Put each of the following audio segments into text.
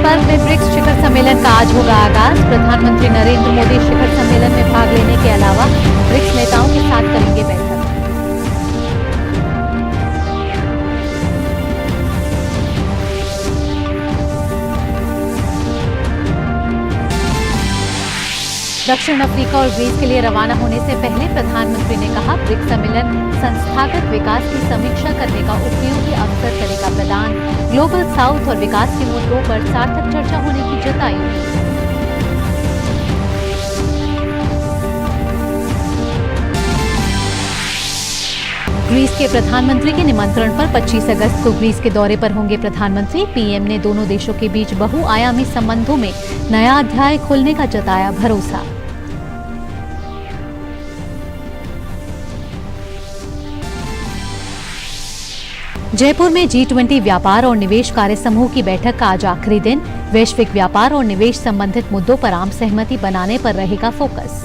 Johannesburg में BRICS शिखर सम्मेलन का आज होगा आगाज। प्रधानमंत्री नरेंद्र मोदी शिखर सम्मेलन में भाग लेने के अलावा ब्रिक्स नेताओं के साथ करेंगे बैठक। दक्षिण अफ्रीका और ग्रीस के लिए रवाना होने से पहले प्रधानमंत्री ने कहा, ब्रिक्स सम्मेलन संस्थागत विकास की समीक्षा करने का उपयोगी अवसर करेगा प्रदान। ग्लोबल साउथ और विकास के मुद्दों पर सार्थक चर्चा होने की जताई उम्मीद। ग्रीस के प्रधानमंत्री के निमंत्रण पर 25 अगस्त को ग्रीस के दौरे पर होंगे प्रधानमंत्री। पीएम ने दोनों देशों के बीच बहुआयामी संबंधों में नया अध्याय खोलने का जताया भरोसा। जयपुर में G20 व्यापार और निवेश कार्य समूह की बैठक का आज आखिरी दिन। वैश्विक व्यापार और निवेश संबंधित मुद्दों पर आम सहमति बनाने पर रहेगा फोकस।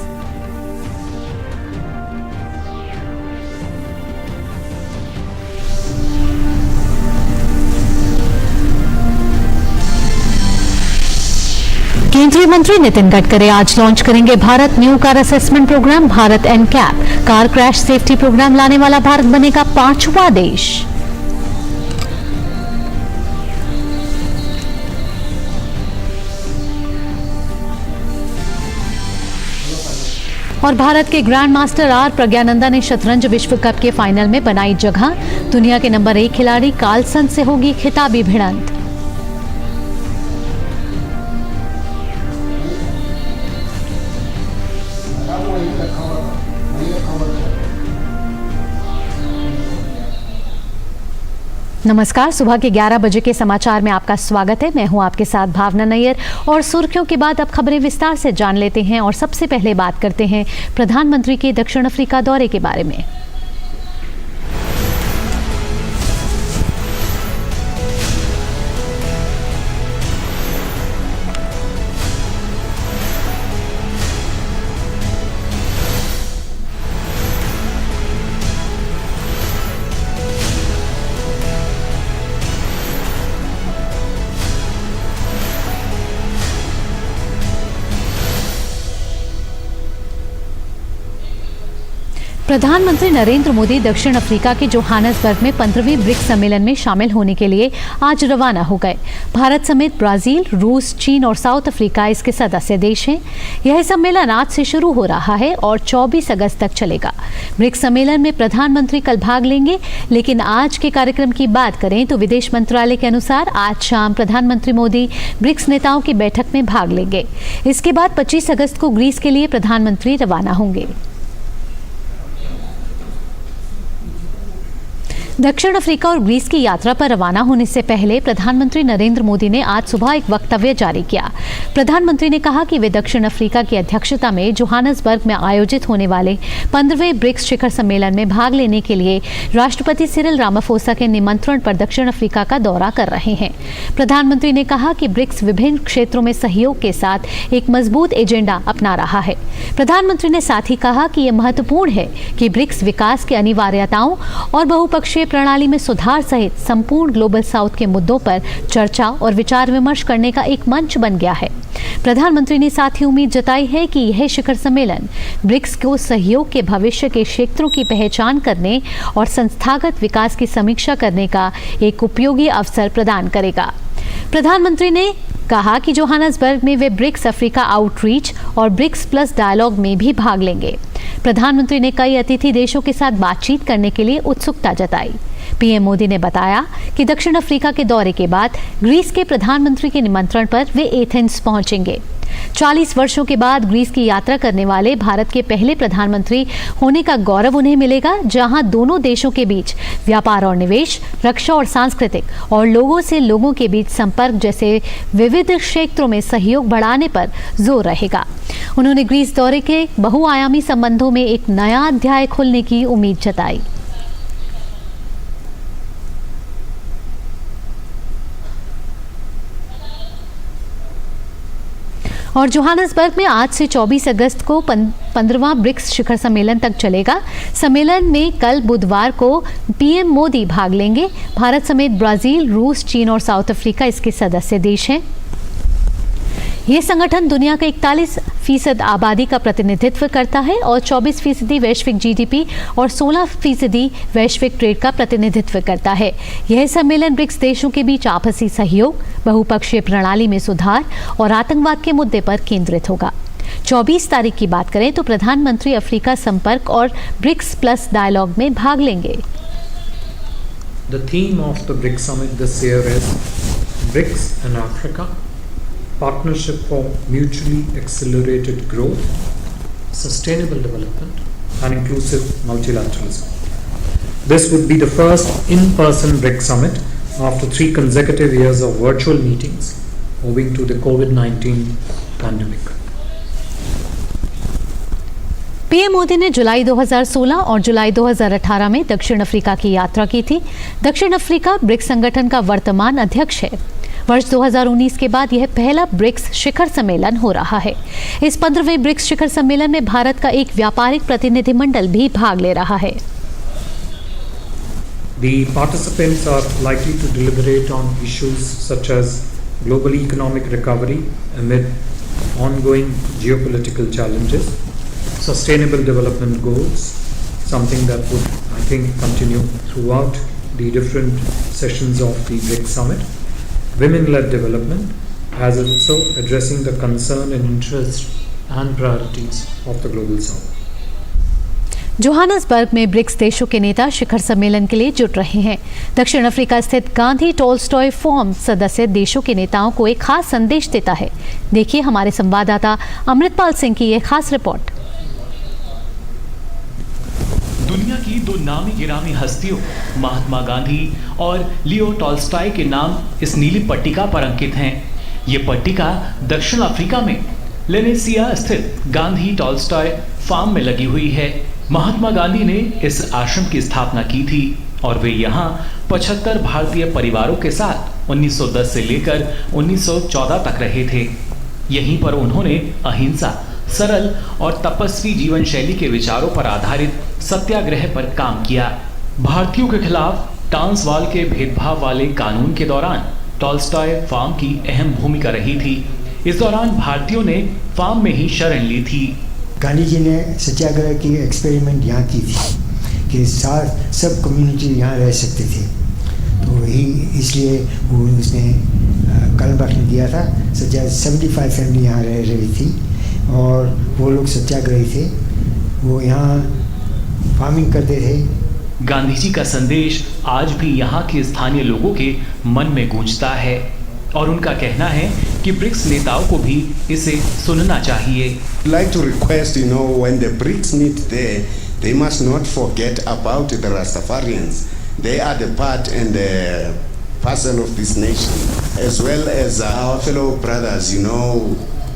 केंद्रीय मंत्री नितिन गडकरी आज लॉन्च करेंगे Bharat new car assessment programme. Bharat NCAP car crash safety programme लाने वाला भारत बनेगा 5वां देश। और भारत के ग्रैंड मास्टर आर प्रज्ञानंदा ने शतरंज विश्व कप के फाइनल में बनाई जगह। दुनिया के नंबर 1 खिलाड़ी कार्लसन से होगी खिताबी भिड़ंत। नमस्कार, सुबह के 11 बजे के समाचार में आपका स्वागत है। मैं हूं आपके साथ भावना नैयर और सुर्खियों के बाद अब खबरें विस्तार से जान लेते हैं। और सबसे पहले बात करते हैं प्रधानमंत्री के दक्षिण अफ्रीका दौरे के बारे में। प्रधानमंत्री नरेंद्र मोदी दक्षिण अफ्रीका के जोहान्सबर्ग में 15वें ब्रिक्स सम्मेलन में शामिल होने के लिए आज रवाना हो गए। भारत समेत ब्राजील, रूस, चीन और साउथ अफ्रीका इसके सदस्य देश हैं। यह सम्मेलन आज से शुरू हो रहा है और 24 अगस्त तक चलेगा। ब्रिक्स सम्मेलन में प्रधानमंत्री कल भाग लेंगे, लेकिन आज के कार्यक्रम की बात करें तो विदेश मंत्रालय के अनुसार आज शाम प्रधानमंत्री मोदी ब्रिक्स नेताओं की बैठक में भाग लेंगे। इसके बाद 25 अगस्त को ग्रीस के लिए प्रधानमंत्री रवाना होंगे। दक्षिण अफ्रीका और ग्रीस की यात्रा पर रवाना होने से पहले प्रधानमंत्री नरेंद्र मोदी ने आज सुबह एक वक्तव्य जारी किया। प्रधानमंत्री ने कहा कि वे दक्षिण अफ्रीका की अध्यक्षता में जोहान्सबर्ग में आयोजित होने वाले 15वें ब्रिक्स शिखर सम्मेलन में भाग लेने के लिए राष्ट्रपति सिरिल रामाफोसा के निमंत्रण पर दक्षिण अफ्रीका का दौरा कर रहे हैं। प्रधानमंत्री ने कहा कि ब्रिक्स विभिन्न क्षेत्रों में सहयोग के साथ एक मजबूत एजेंडा अपना रहा है। प्रधानमंत्री ने साथ ही कहा कि यह महत्वपूर्ण है कि ब्रिक्स विकास की अनिवार्यताओं और बहुपक्षीय प्रणाली में सुधार सहित संपूर्ण ग्लोबल साउथ के मुद्दों पर चर्चा और विचार विमर्श करने का एक मंच बन गया है। प्रधानमंत्री ने साथ ही उम्मीद जताई है कि यह शिखर सम्मेलन ब्रिक्स को सहयोग के भविष्य के क्षेत्रों की पहचान करने और संस्थागत विकास की समीक्षा करने का एक उपयोगी अवसर प्रदान करेगा। प्रधानमंत्री ने कहा कि जोहान्सबर्ग में वे ब्रिक्स अफ्रीका आउटरीच और ब्रिक्स प्लस डायलॉग में भी भाग लेंगे। प्रधानमंत्री ने कई अतिथि देशों के साथ बातचीत करने के लिए उत्सुकता जताई। पीएम मोदी ने बताया कि दक्षिण अफ्रीका के दौरे के बाद ग्रीस के प्रधानमंत्री के निमंत्रण पर वे एथेंस पहुंचेंगे। 40 वर्षों के बाद ग्रीस की यात्रा करने वाले भारत के पहले प्रधानमंत्री होने का गौरव उन्हें मिलेगा, जहां दोनों देशों के बीच व्यापार और निवेश, रक्षा और सांस्कृतिक और लोगों से लोगों के बीच संपर्क जैसे विविध क्षेत्रों में सहयोग बढ़ाने पर जोर रहेगा। उन्होंने ग्रीस दौरे के बहुआयामी संबंधों में एक नया अध्याय खोलने की उम्मीद जताई। और जोहान्सबर्ग में आज से 24 अगस्त को 15वां ब्रिक्स शिखर सम्मेलन तक चलेगा। सम्मेलन में कल बुधवार को पीएम मोदी भाग लेंगे। भारत समेत ब्राजील, रूस, चीन और साउथ अफ्रीका इसके सदस्य देश हैं। ये संगठन दुनिया के 41% आबादी का प्रतिनिधित्व करता है और 24% वैश्विक जीडीपी और 16% वैश्विक ट्रेड का प्रतिनिधित्व करता है। यह सम्मेलन ब्रिक्स देशों के बीच आपसी सहयोग, बहुपक्षीय प्रणाली में सुधार और आतंकवाद के मुद्दे पर केंद्रित होगा। 24 तारीख की बात करें तो प्रधानमंत्री अफ्रीका संपर्क और ब्रिक्स प्लस डायलॉग में भाग लेंगे। The theme of the BRICS Summit this year is BRICS and Africa, Partnership for Mutually Accelerated Growth, Sustainable Development and Inclusive Multilateralism. This would be the first in-person BRICS Summit after 3 consecutive years of virtual meetings owing to the COVID-19 pandemic. PM Modi ने जुलाई 2016 और जुलाई 2018 में दक्षिण Africa की यात्रा की थी। दक्षिण Africa BRICS संगठन का वर्तमान अध्यक्ष है। वर्ष 2019 के बाद यह पहला ब्रिक्स शिखर सम्मेलन हो रहा है। इस 15वें ब्रिक्स शिखर सम्मेलन में भारत का एक व्यापारिक प्रतिनिधिमंडल भी भाग ले रहा है। The participants are likely to deliberate on issues such as global economic recovery amid ongoing geopolitical challenges, sustainable development goals, something that would, I think, continue throughout the different sessions of the BRICS Summit, women-led development, as also addressing the concern and interest and priorities of the Global South. Johannesburg में BRICS देशों के नेता शिखर सम्मेलन के लिए जुट रहे हैं। दक्षिण अफ्रीका स्थित गांधी टोल्स्टॉय फोरम सदस्य देशों के नेताओं को एक खास संदेश देता है। देखिए हमारे संवाददाता अमृतपाल सिंह की यह खास रिपोर्ट। दुनिया की 2 नामी गिरामी हस्तियों महात्मा गांधी और लियो टॉल्स्टॉय के नाम इस नीली पट्टिका पर अंकित हैं। ये पट्टिका दक्षिण अफ्रीका में लेनेसिया स्थित गांधी टॉल्स्टॉय फार्म में लगी हुई है। महात्मा गांधी ने इस आश्रम की स्थापना की थी और वे यहाँ 75 भारतीय परिवारों के साथ 1910 से लेकर 1914 तक रहे थे। यहीं पर उन्होंने अहिंसा, सरल और तपस्वी जीवन शैली के विचारों पर आधारित सत्याग्रह पर काम किया। भारतीयों के खिलाफ ट्रांसवाल के भेदभाव वाले कानून के दौरान टॉल्स्टॉय फार्म की अहम भूमिका रही थी। इस दौरान भारतीयों ने फार्म में ही शरण ली थी। गांधी जी ने सत्याग्रह की एक्सपेरिमेंट यहाँ की थी कि साथ सब कम्युनिटी यहाँ रह सकते थे, तो वही इसलिए वो उसने कलम ने दिया था। 75 फैमिली यहाँ रह रही थी और वो लोग सत्याग्रही थे, वो यहाँ फार्मिंग करते थे। गांधी जी का संदेश आज भी यहाँ के स्थानीय लोगों के मन में गूंजता है और उनका कहना है कि ब्रिक्स नेताओं को भी इसे सुनना चाहिए। like to request, when the BRICS meet there, they must not forget about the Rastafarians. They are the part and the parcel of this nation, as well as our fellow brothers,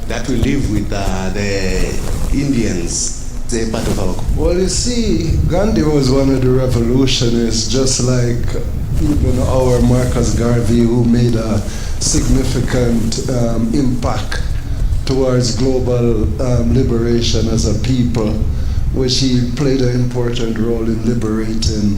that we live with the Indians. They're part of our. Well, you see, Gandhi was one of the revolutionists, just like even our Marcus Garvey, who made a significant impact towards global liberation as a people, which he played an important role in liberating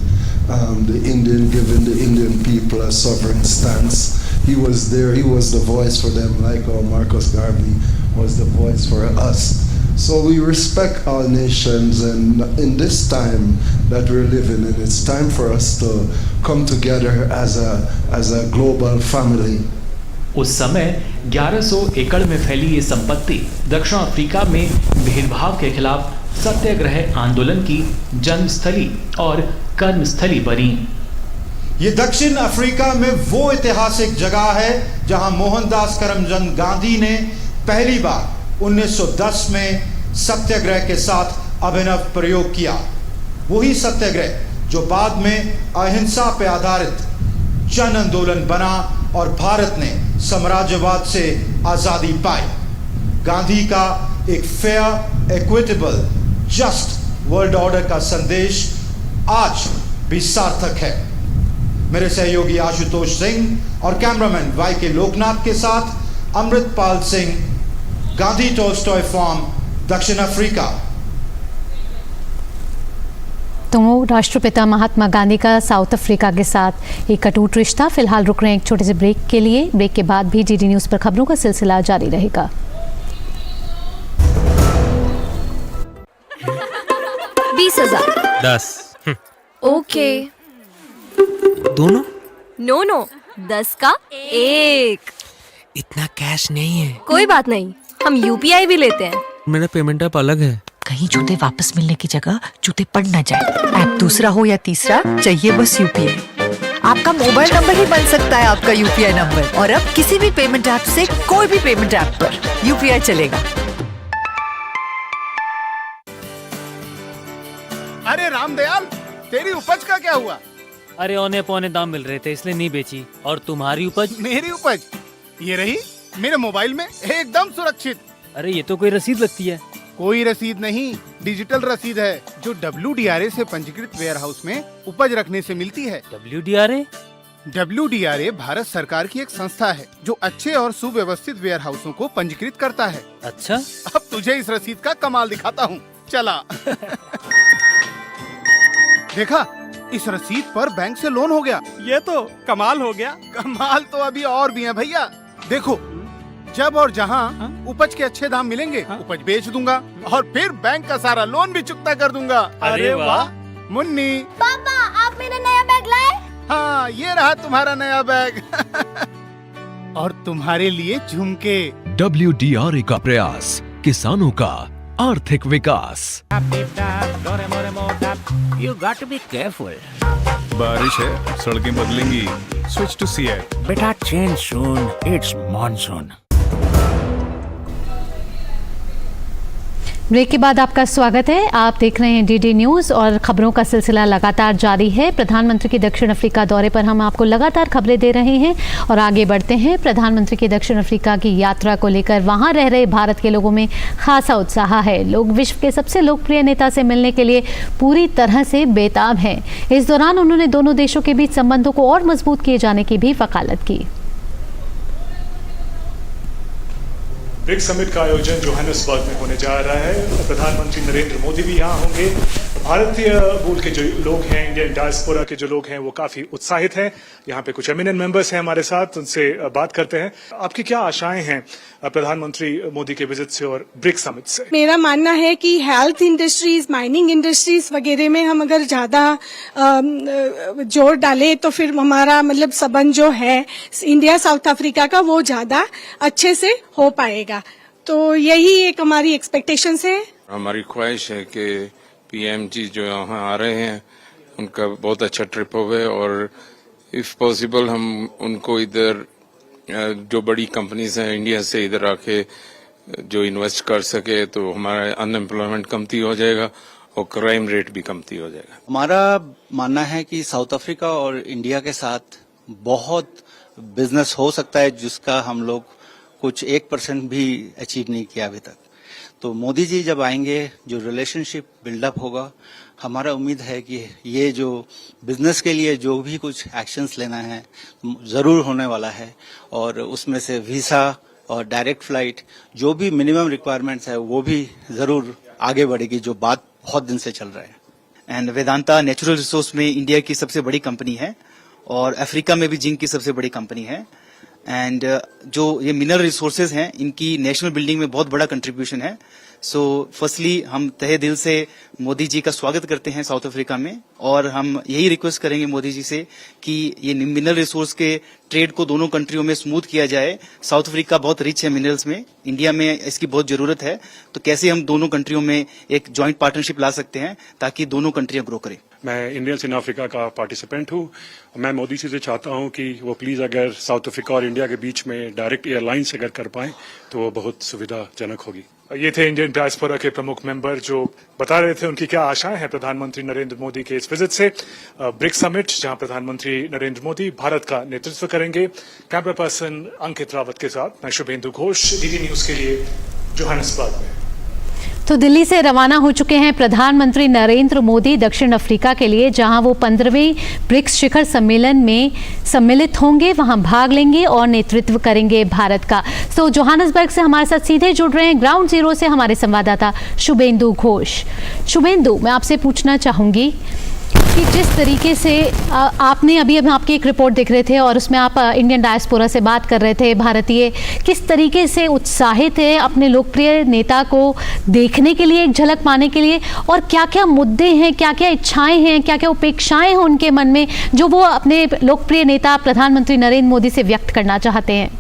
giving the Indian people a sovereign stance. He was there, he was the voice for them, like our Marcus Garvey was the voice for us. So we respect all nations, and in this time that we're living in, it's time for us to come together as a global family. उस समय 1100 एकड़ में फैली ये संपत्ति दक्षिण Africa में भेदभाव के खिलाफ सत्याग्रह आंदोलन की जन्मस्थली और कर्मस्थली बनी। ये दक्षिण अफ्रीका में वो ऐतिहासिक जगह है जहां मोहनदास करमचंद गांधी ने पहली बार 1910 में सत्याग्रह के साथ अभिनव प्रयोग किया। वही सत्याग्रह जो बाद में अहिंसा पर आधारित जन आंदोलन बना और भारत ने साम्राज्यवाद से आजादी पाई। गांधी का एक fair, equitable, just world order का संदेश आज भी सार्थक है। मेरे सहयोगी आशुतोष सिंह और कैमरामैन वाई के लोकनाथ के साथ अमृतपाल सिंह, गांधी टोल्स्टॉय फार्म, दक्षिण अफ्रीका। तो राष्ट्रपिता महात्मा गांधी का साउथ अफ्रीका के साथ एक अटूट रिश्ता। फिलहाल रुक रहे हैं एक छोटे से ब्रेक के लिए। ब्रेक के बाद भी डीडी न्यूज पर खबरों का सिलसिला जारी रहेगा। 20,000 10 ओके। दोनों? नो 10 का 1। इतना कैश नहीं है। कोई बात नहीं, हम यूपीआई भी लेते हैं। मेरा पेमेंट ऐप अलग है। कहीं जूते वापस मिलने की जगह जूते पड़ न जाए। ऐप दूसरा हो या तीसरा, चाहिए बस यूपीआई। आपका मोबाइल नंबर ही बन सकता है आपका यूपीआई नंबर। और अब किसी भी पेमेंट ऐप से कोई भी पेमेंट ऐप पर यूपीआई चलेगा। अरे रामदयाल, तेरी उपज का क्या हुआ? अरे औने पौने दाम मिल रहे थे इसलिए नहीं बेची। और तुम्हारी उपज? मेरी उपज ये रही मेरे मोबाइल में एकदम सुरक्षित। अरे ये तो कोई रसीद लगती है। कोई रसीद नहीं, डिजिटल रसीद है जो WDRA से पंजीकृत वेयर हाउस में उपज रखने से मिलती है। WDRA? WDRA भारत सरकार की एक संस्था है जो अच्छे और सुव्यवस्थित वेयर हाउसों को पंजीकृत करता है। अच्छा, अब तुझे इस रसीद का कमाल दिखाता हूँ, चला। देखा, इस रसीद पर बैंक से लोन हो गया। ये तो कमाल हो गया। कमाल तो अभी और भी है भैया। देखो, जब और जहाँ उपज के अच्छे दाम मिलेंगे, उपज बेच दूंगा और फिर बैंक का सारा लोन भी चुकता कर दूंगा। अरे वाह। मुन्नी, पापा आप मेरा नया बैग लाए? हाँ, ये रहा तुम्हारा नया बैग। और तुम्हारे लिए झुमके। WDRA का प्रयास, किसानों का आर्थिक विकास। You got to be careful. बारिश है, सड़कें बदलेंगी। Switch to Seat. बेटा change soon. It's monsoon. Break के बाद आपका स्वागत है। आप देख रहे हैं डीडी न्यूज़ और खबरों का सिलसिला लगातार जारी है। प्रधानमंत्री के दक्षिण अफ्रीका दौरे पर हम आपको लगातार खबरें दे रहे हैं और आगे बढ़ते हैं। प्रधानमंत्री के दक्षिण अफ्रीका की यात्रा को लेकर वहां रह रहे भारत के लोगों में खासा उत्साह है। लोग विश्व के सबसे लोकप्रिय नेता से मिलने के लिए पूरी तरह से बेताब हैं। इस दौरान उन्होंने दोनों देशों के बीच संबंधों को और मजबूत किए जाने की भी वकालत की। ब्रिक्स समिट का आयोजन जोहानिसबर्ग में होने जा रहा है। प्रधानमंत्री नरेंद्र मोदी भी यहाँ होंगे। भारतीय मूल के जो लोग हैं, इंडियन डायस्पोरा के जो लोग हैं, वो काफी उत्साहित हैं। यहाँ पे कुछ एमिनेंट मेंबर्स हैं हमारे साथ, उनसे बात करते हैं। आपकी क्या आशाएं हैं प्रधानमंत्री मोदी के विजिट से और ब्रिक्स समिट से? मेरा मानना है कि हेल्थ इंडस्ट्रीज, माइनिंग इंडस्ट्रीज वगैरह में हम अगर ज्यादा जोर डालें तो फिर हमारा मतलब संबंध जो है इंडिया साउथ अफ्रीका का वो ज्यादा अच्छे से हो पाएगा। तो यही एक हमारी एक्सपेक्टेशंस है। हमारी ख्वाहिश है कि PM जी जो यहाँ आ रहे हैं उनका बहुत अच्छा ट्रिप होवे और इफ पॉसिबल हम उनको इधर जो बड़ी कंपनीज हैं इंडिया से इधर आके जो इन्वेस्ट कर सके तो हमारा अनएम्प्लॉयमेंट कमती हो जाएगा और क्राइम रेट भी कमती हो जाएगा। हमारा मानना है कि साउथ अफ्रीका और इंडिया के साथ बहुत बिजनेस हो सकता है जिसका हम लोग कुछ 1% भी अचीव नहीं किया अभी तक। तो मोदी जी जब आएंगे, जो रिलेशनशिप बिल्डअप होगा, हमारा उम्मीद है कि ये जो बिजनेस के लिए जो भी कुछ एक्शंस लेना है जरूर होने वाला है और उसमें से वीजा और डायरेक्ट फ्लाइट जो भी मिनिमम रिक्वायरमेंट्स है वो भी जरूर आगे बढ़ेगी, जो बात बहुत दिन से चल रहा है। एंड वेदांता नेचुरल रिसोर्स में इंडिया की सबसे बड़ी कंपनी है और अफ्रीका में भी जिंक की सबसे बड़ी कंपनी है। एंड जो ये मिनरल रिसोर्सेज हैं इनकी नेशनल बिल्डिंग में बहुत बड़ा कंट्रीब्यूशन है। सो फर्स्टली हम तहे दिल से मोदी जी का स्वागत करते हैं साउथ अफ्रीका में और हम यही रिक्वेस्ट करेंगे मोदी जी से कि ये मिनरल रिसोर्स के ट्रेड को दोनों कंट्रियों में स्मूथ किया जाए। साउथ अफ्रीका बहुत रिच है मिनरल्स में, इंडिया में इसकी बहुत जरूरत है, तो कैसे हम दोनों कंट्रियों में एक जॉइंट पार्टनरशिप ला सकते हैं ताकि दोनों कंट्रियां ग्रो करें। मैं इंडियंस इन अफ्रीका का पार्टिसिपेंट हूँ। मैं मोदी जी से चाहता हूँ कि वो प्लीज अगर साउथ अफ्रीका और इंडिया के बीच में डायरेक्ट एयरलाइंस अगर कर पाएं तो वो बहुत सुविधाजनक होगी। ये थे इंडियन डायस्पोरा के प्रमुख मेंबर जो बता रहे थे उनकी क्या आशाएं हैं प्रधानमंत्री नरेंद्र मोदी के इस विजिट से। ब्रिक्स समिट जहां प्रधानमंत्री नरेंद्र मोदी भारत का नेतृत्व करेंगे। कैमरा पर्सन अंकित रावत के साथ मैं शुभेंदु घोष, डीडी न्यूज के लिए जोहानिसबर्ग में। तो दिल्ली से रवाना हो चुके हैं प्रधानमंत्री नरेंद्र मोदी दक्षिण अफ्रीका के लिए, जहां वो 15वें ब्रिक्स शिखर सम्मेलन में सम्मिलित होंगे, वहां भाग लेंगे और नेतृत्व करेंगे भारत का। तो जोहानसबर्ग से हमारे साथ सीधे जुड़ रहे हैं ग्राउंड जीरो से हमारे संवाददाता शुभेंदु घोष। शुभेंदु, मैं आपसे पूछना चाहूंगी कि जिस तरीके से आपने अभी आपकी एक रिपोर्ट देख रहे थे और उसमें आप इंडियन डायस्पोरा से बात कर रहे थे, भारतीय किस तरीके से उत्साहित है अपने लोकप्रिय नेता को देखने के लिए, एक झलक पाने के लिए, और क्या क्या मुद्दे हैं, क्या क्या इच्छाएं हैं, क्या क्या उपेक्षाएं हैं उनके मन में जो वो अपने लोकप्रिय नेता प्रधानमंत्री नरेंद्र मोदी से व्यक्त करना चाहते हैं?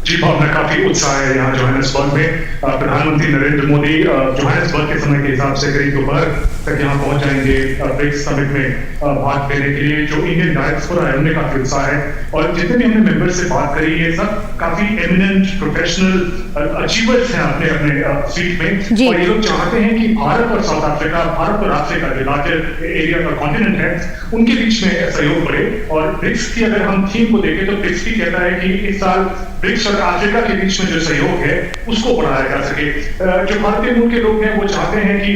जी भावना, काफी उत्साह है यहाँ जोहानसबर्ग में। प्रधानमंत्री नरेंद्र मोदी जोहानसबर्ग के समय के हिसाब से करीब दोपहर तक यहाँ पहुंच जाएंगे ब्रिक्स समिट में भाग लेने के लिए। जो इंडियन डायस्पोरा है उनमें काफी उत्साह है और जितने भी हमने मेंबर से बात करी ये सब काफी एमिनेंट प्रोफेशनल अचीवर्स हैं अपने अपने फील्ड में, और ये लोग चाहते हैं कि भारत और साउथ अफ्रीका, भारत और अफ्रीका जो लार्जर एरिया का कॉन्टिनेंट है, उनके बीच में सहयोग बढ़े। और ब्रिक्स की अगर हम थीम को देखें तो ब्रिक्स भी कहता है कि इस साल ब्रिक्स और अफ्रीका के बीच में जो सहयोग है उसको बढ़ाया जा सके। जो भारतीय मूल के लोग हैं वो चाहते हैं कि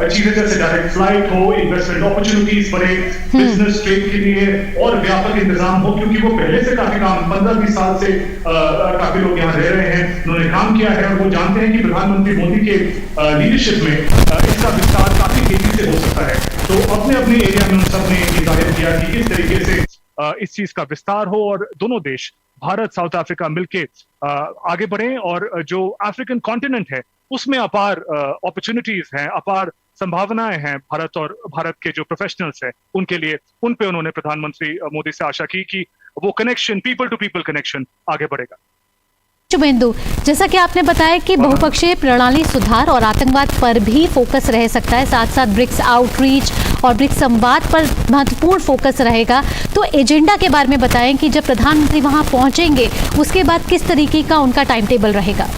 चीजें जैसे डायरेक्ट फ्लाइट हो, इन्वेस्टमेंट अपॉर्चुनिटीज बढ़े, बिजनेस ट्रेड के लिए और व्यापक इंतजाम हो, क्योंकि वो पहले से काफी काम 15-20 साल से काफी लोग यहाँ रह रहे हैं, उन्होंने काम किया है और वो जानते हैं कि प्रधानमंत्री मोदी के लीडरशिप में इसका विस्तार काफी तेजी से हो सकता है। तो अपने अपने एरिया में उन सबने जाहिर किया कि किस तरीके से इस चीज का विस्तार हो और दोनों देश भारत साउथ अफ्रीका मिलके आगे बढ़े, और जो अफ्रीकन कॉन्टिनेंट है उसमें अपार अपॉर्चुनिटीज हैं, अपार संभावनाएं हैं भारत और भारत के जो प्रोफेशनल्स हैं उनके लिए। उन पे उन्होंने प्रधानमंत्री मोदी से आशा की कि वो connection, people to people connection आगे बढ़ेगा। शुभेंदु, जैसा कि आपने बताया कि बहुपक्षीय प्रणाली सुधार और आतंकवाद पर भी फोकस रह सकता है, साथ साथ ब्रिक्स आउटरीच और ब्रिक्स संवाद पर महत्वपूर्ण फोकस रहेगा। तो एजेंडा के बारे में बताएं कि जब प्रधानमंत्री वहां पहुंचेंगे उसके बाद किस तरीके का उनका टाइम टेबल रहेगा?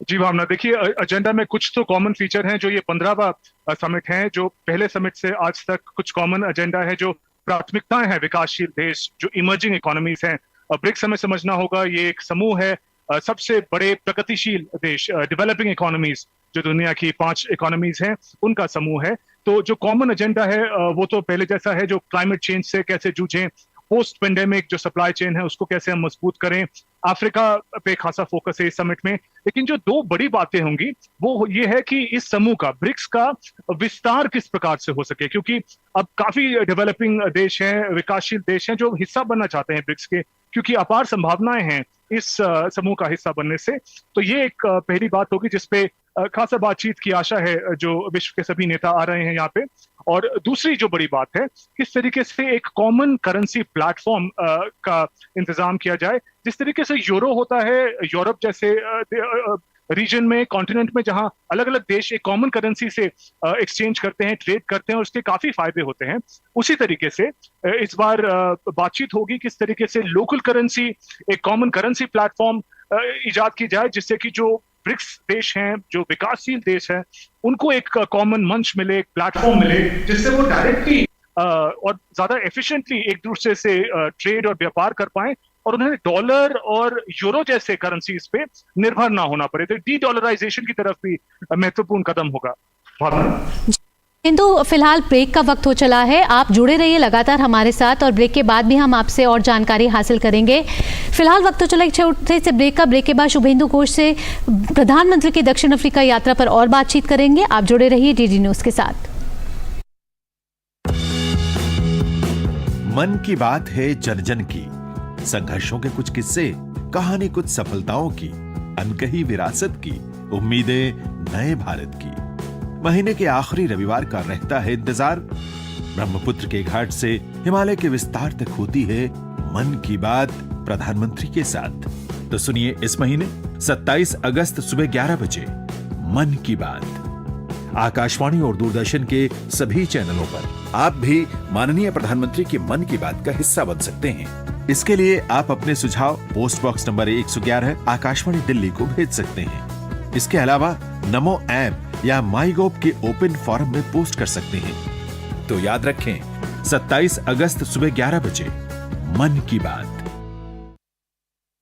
जी भावना, देखिए एजेंडा में कुछ तो कॉमन फीचर हैं। जो ये 15वां समिट है, जो पहले समिट से आज तक कुछ कॉमन एजेंडा है, जो प्राथमिकताएं हैं विकासशील देश, जो इमर्जिंग इकोनॉमीज हैं। ब्रिक्स हमें समझना होगा ये एक समूह है सबसे बड़े प्रगतिशील देश, डेवलपिंग इकोनॉमीज, जो दुनिया की 5 इकोनॉमीज हैं उनका समूह है। तो जो कॉमन एजेंडा है वो तो पहले जैसा है, जो क्लाइमेट चेंज से कैसे जूझें, पोस्ट पेंडेमिक जो सप्लाई चेन है उसको कैसे हम मजबूत करें, अफ्रीका पे खासा फोकस है इस समिट में। लेकिन जो 2 बड़ी बातें होंगी वो ये है कि इस समूह का, ब्रिक्स का विस्तार किस प्रकार से हो सके, क्योंकि अब काफी डेवलपिंग देश हैं, विकासशील देश हैं जो हिस्सा बनना चाहते हैं ब्रिक्स के, क्योंकि अपार संभावनाएं हैं इस समूह का हिस्सा बनने से। तो ये एक पहली बात होगी जिसपे खासा बातचीत की आशा है, जो विश्व के सभी नेता आ रहे हैं यहाँ पे। और दूसरी जो बड़ी बात है, किस तरीके से एक कॉमन करेंसी प्लेटफॉर्म का इंतजाम किया जाए। जिस तरीके से यूरो होता है यूरोप जैसे रीजन में, कॉन्टिनेंट में, जहां अलग अलग देश एक कॉमन करेंसी से एक्सचेंज करते हैं, ट्रेड करते हैं और उसके काफी फायदे होते हैं, उसी तरीके से इस बार बातचीत होगी किस तरीके से लोकल करेंसी, एक कॉमन करेंसी प्लेटफॉर्म इजाद की जाए, जिससे कि जो ब्रिक्स देश हैं, जो विकासशील देश हैं, उनको एक कॉमन मंच मिले, एक प्लेटफॉर्म मिले, जिससे वो डायरेक्टली और ज्यादा एफिशिएंटली एक दूसरे से ट्रेड और व्यापार कर पाए और उन्हें डॉलर और यूरो जैसे करेंसीज पे निर्भर ना होना पड़े। तो डी डॉलराइजेशन की तरफ भी महत्वपूर्ण कदम होगा। हिंदू, फिलहाल ब्रेक का वक्त हो चला है, आप जुड़े रहिए लगातार हमारे साथ और ब्रेक के बाद भी हम आपसे और जानकारी हासिल करेंगे। फिलहाल वक्त हो चला एक छोटे से ब्रेक का। ब्रेक के बाद शुभेंदु घोष से प्रधानमंत्री की दक्षिण अफ्रीका यात्रा पर और बातचीत करेंगे। आप जुड़े रहिए डीडी न्यूज के साथ। मन की बात है जन जन की, संघर्षों के कुछ किस्से, कहानी कुछ सफलताओं की, अनकही विरासत की, उम्मीदें नए भारत की। महीने के आखिरी रविवार का रहता है इंतजार। ब्रह्मपुत्र के घाट से हिमालय के विस्तार तक होती है मन की बात प्रधानमंत्री के साथ। तो सुनिए इस महीने 27 अगस्त सुबह 11 बजे मन की बात आकाशवाणी और दूरदर्शन के सभी चैनलों पर। आप भी माननीय प्रधानमंत्री के मन की बात का हिस्सा बन सकते हैं। इसके लिए आप अपने सुझाव post box number 111 Akashvani Delhi को भेज सकते हैं। इसके अलावा नमो ऐप या माईगोव के ओपन फोरम में पोस्ट कर सकते हैं। तो याद रखें 27 अगस्त सुबह 11 बजे मन की बात।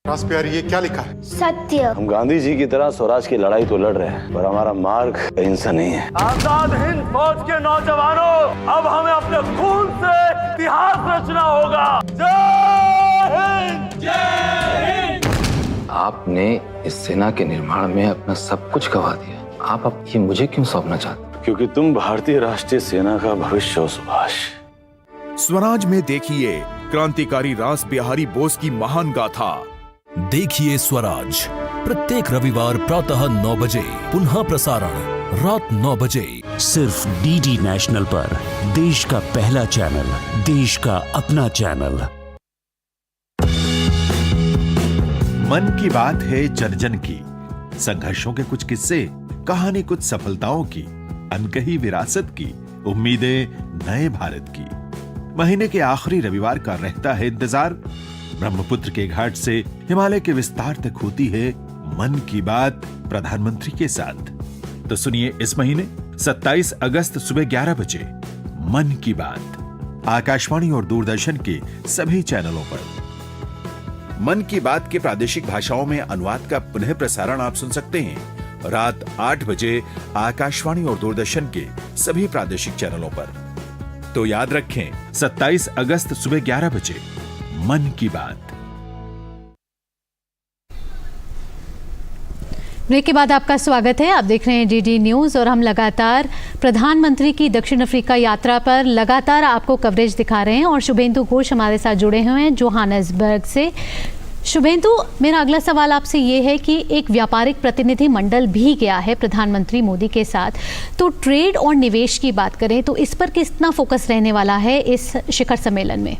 रास प्यारी, ये क्या लिखा है? सत्य। हम गांधी जी की तरह स्वराज की लड़ाई तो लड़ रहे हैं, पर हमारा मार्ग कहीं से नहीं है। आजाद हिंद फौज के नौजवानों, अब हमें अपने खून से इतिहास रचना होगा। जय हिंद, जय हिंद। आपने इस सेना के निर्माण में अपना सब कुछ गवा दिया, आप अब ये मुझे क्यों सौंपना चाहते? क्योंकि तुम भारतीय राष्ट्रीय सेना का भविष्य हो सुभाष। स्वराज में देखिए क्रांतिकारी रास बिहारी बोस की महान गाथा। देखिए स्वराज प्रत्येक रविवार प्रातः 9 बजे, पुनः प्रसारण रात 9 बजे, सिर्फ डीडी नेशनल पर। देश का पहला चैनल, देश का अपना चैनल। मन की बात है जन जन की, संघर्षों के कुछ किस्से, कहानी कुछ सफलताओं की, अनकही विरासत की, उम्मीदें नए भारत की। महीने के आखिरी रविवार का रहता है इंतजार। ब्रह्मपुत्र के घाट से हिमालय के विस्तार तक होती है मन की बात प्रधानमंत्री के साथ। तो सुनिए इस महीने 27 अगस्त सुबह 11 बजे मन की बात, आकाशवाणी और दूरदर्शन के सभी चैनलों पर। मन की बात के प्रादेशिक भाषाओं में अनुवाद का पुनः प्रसारण आप सुन सकते हैं रात 8 बजे आकाशवाणी और दूरदर्शन के सभी प्रादेशिक चैनलों पर। तो याद रखें 27 अगस्त सुबह 11 बजे मन की बात। ब्रेक के बाद आपका स्वागत है। आप देख रहे हैं डीडी न्यूज़ और हम लगातार प्रधानमंत्री की दक्षिण अफ्रीका यात्रा पर लगातार आपको कवरेज दिखा रहे हैं और शुभेंदु घोष हमारे साथ जुड़े हुए हैं जोहानसबर्ग से। शुभेंदु, मेरा अगला सवाल आपसे ये है कि एक व्यापारिक प्रतिनिधि मंडल भी गया है प्रधानमंत्री मोदी के साथ, तो ट्रेड और निवेश की बात करें तो इस पर कितना फोकस रहने वाला है इस शिखर सम्मेलन में?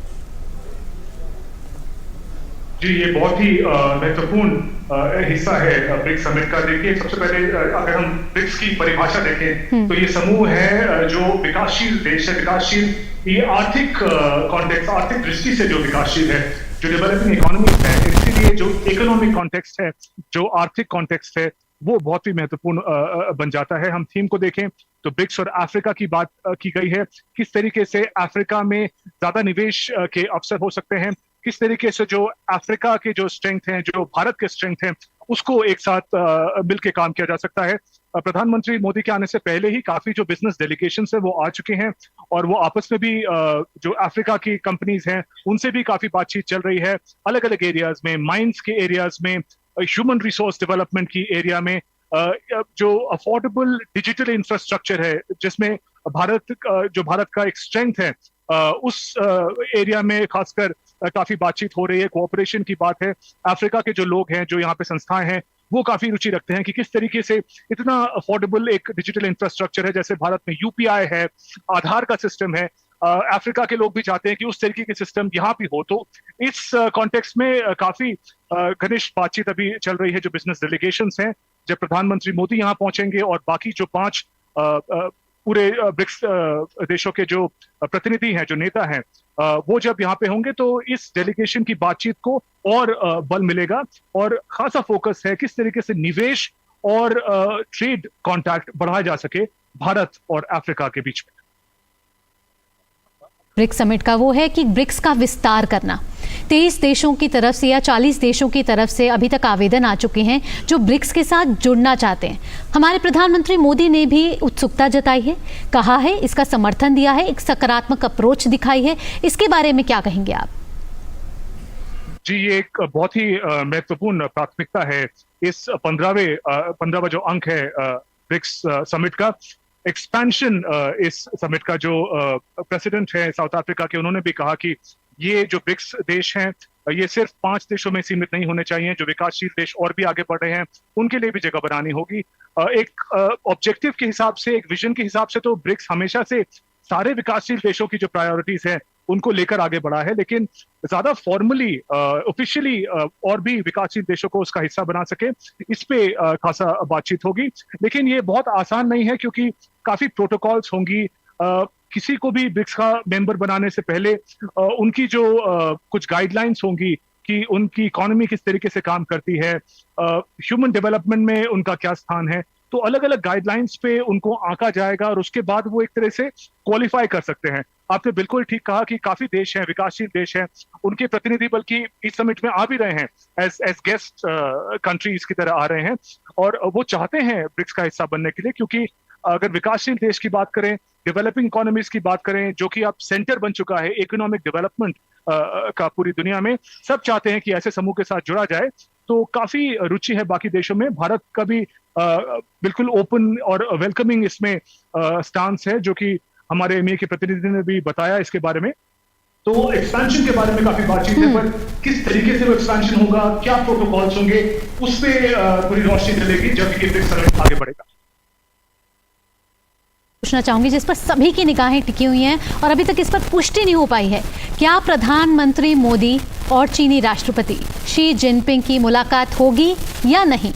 जी, ये बहुत ही महत्वपूर्ण हिस्सा है ब्रिक्स समिट का। देखिए, सबसे पहले अगर हम ब्रिक्स की परिभाषा देखें तो ये समूह है जो विकासशील देश है, विकासशील ये आर्थिक कॉन्टेक्स्ट, आर्थिक दृष्टि से जो विकासशील है, जो डेवलपिंग इकोनॉमी है, इसके लिए जो इकोनॉमिक कॉन्टेक्स्ट है, जो आर्थिक कॉन्टेक्स्ट है, वो बहुत ही महत्वपूर्ण बन जाता है। हम थीम को देखें तो ब्रिक्स और अफ्रीका की बात की गई है, किस तरीके से अफ्रीका में ज्यादा निवेश के अवसर हो सकते हैं, किस तरीके से जो अफ्रीका के जो स्ट्रेंथ हैं, जो भारत के स्ट्रेंथ हैं, उसको एक साथ मिलकर काम किया जा सकता है। प्रधानमंत्री मोदी के आने से पहले ही काफी जो बिजनेस डेलीगेशन है वो आ चुके हैं और वो आपस में भी जो अफ्रीका की कंपनीज हैं उनसे भी काफी बातचीत चल रही है, अलग अलग एरियाज में, माइंस के एरियाज में, ह्यूमन रिसोर्स डेवलपमेंट की एरिया में, जो अफोर्डेबल डिजिटल इंफ्रास्ट्रक्चर है जिसमें भारत का एक स्ट्रेंथ है, उस एरिया में खासकर काफी बातचीत हो रही है, कोऑपरेशन की बात है। अफ्रीका के जो लोग हैं, जो यहाँ पे संस्थाएं हैं, वो काफी रुचि रखते हैं कि किस तरीके से इतना अफोर्डेबल एक डिजिटल इंफ्रास्ट्रक्चर है, जैसे भारत में यूपीआई है, आधार का सिस्टम है, अफ्रीका के लोग भी चाहते हैं कि उस तरीके के सिस्टम यहाँ भी हो। तो इस कॉन्टेक्स्ट में काफी घनिष्ठ बातचीत अभी चल रही है। जो बिजनेस डेलीगेशंस हैं, जब प्रधानमंत्री मोदी यहाँ पहुंचेंगे और बाकी जो 5 पूरे ब्रिक्स देशों के जो प्रतिनिधि हैं, जो नेता हैं, वो जब यहाँ पे होंगे तो इस डेलीगेशन की बातचीत को और बल मिलेगा और खासा फोकस है किस तरीके से निवेश और ट्रेड कॉन्टैक्ट बढ़ाया जा सके भारत और अफ्रीका के बीच में। ब्रिक्स समिट का वो है कि ब्रिक्स का विस्तार करना। 23 देशों की तरफ से या 40 देशों की तरफ से अभी तक आवेदन आ चुके हैं जो ब्रिक्स के साथ जुड़ना चाहते हैं। हमारे प्रधानमंत्री मोदी ने भी उत्सुकता जताई है, कहा है, इसका समर्थन दिया है, एक सकारात्मक अप्रोच दिखाई है। इसके बारे में क्या कहेंगे आप? जी, ये एक बहुत ही महत्वपूर्ण प्राथमिकता है इस 15वां जो अंक है ब्रिक्स समिट का। एक्सपेंशन इस समिट का जो प्रेसिडेंट है साउथ अफ्रीका के, उन्होंने भी कहा कि ये जो ब्रिक्स देश हैं ये सिर्फ 5 देशों में सीमित नहीं होने चाहिए, जो विकासशील देश और भी आगे बढ़ रहे हैं उनके लिए भी जगह बनानी होगी। एक ऑब्जेक्टिव के हिसाब से, एक विजन के हिसाब से तो ब्रिक्स हमेशा से सारे विकासशील देशों की जो प्रायोरिटीज है उनको लेकर आगे बढ़ा है, लेकिन ज्यादा फॉर्मली, ऑफिशियली और भी विकासशील देशों को उसका हिस्सा बना सके, इस पे खासा बातचीत होगी। लेकिन ये बहुत आसान नहीं है क्योंकि काफी प्रोटोकॉल्स होंगी। किसी को भी ब्रिक्स का मेंबर बनाने से पहले उनकी जो कुछ गाइडलाइंस होंगी कि उनकी इकोनॉमी किस तरीके से काम करती है, ह्यूमन डेवलपमेंट में उनका क्या स्थान है, तो अलग अलग गाइडलाइंस पे उनको आंका जाएगा और उसके बाद वो एक तरह से क्वालिफाई कर सकते हैं। आपने बिल्कुल ठीक कहा कि काफी देश हैं, विकासशील देश हैं, उनके प्रतिनिधि बल्कि इस समिट में आ भी रहे हैं, एज गेस्ट कंट्रीज की तरह आ रहे हैं और वो चाहते हैं ब्रिक्स का हिस्सा बनने के लिए, क्योंकि अगर विकासशील देश की बात करें, डेवलपिंग इकोनॉमीज की बात करें, जो कि अब सेंटर बन चुका है इकोनॉमिक डेवलपमेंट का पूरी दुनिया में, सब चाहते हैं कि ऐसे समूह के साथ जुड़ा जाए। तो काफी रुचि है बाकी देशों में। भारत का भी बिल्कुल ओपन और वेलकमिंग इसमें स्टांस है, जो कि हमारे एमए के प्रतिनिधि ने भी बताया इसके बारे में। तो एक्सपेंशन के बारे में काफी बातचीत है, पर किस तरीके से वो एक्सपेंशन होगा, क्या प्रोटोकॉल्स होंगे, उस पर पूरी रोशनी चलेगी जब ये ब्रिक्स समिट आगे बढ़ेगा। पूछना चाहूंगी जिस पर सभी की निगाहें टिकी हुई हैं और अभी तक इस पर पुष्टि नहीं हो पाई है, क्या प्रधानमंत्री मोदी और चीनी राष्ट्रपति शी जिनपिंग की मुलाकात होगी या नहीं?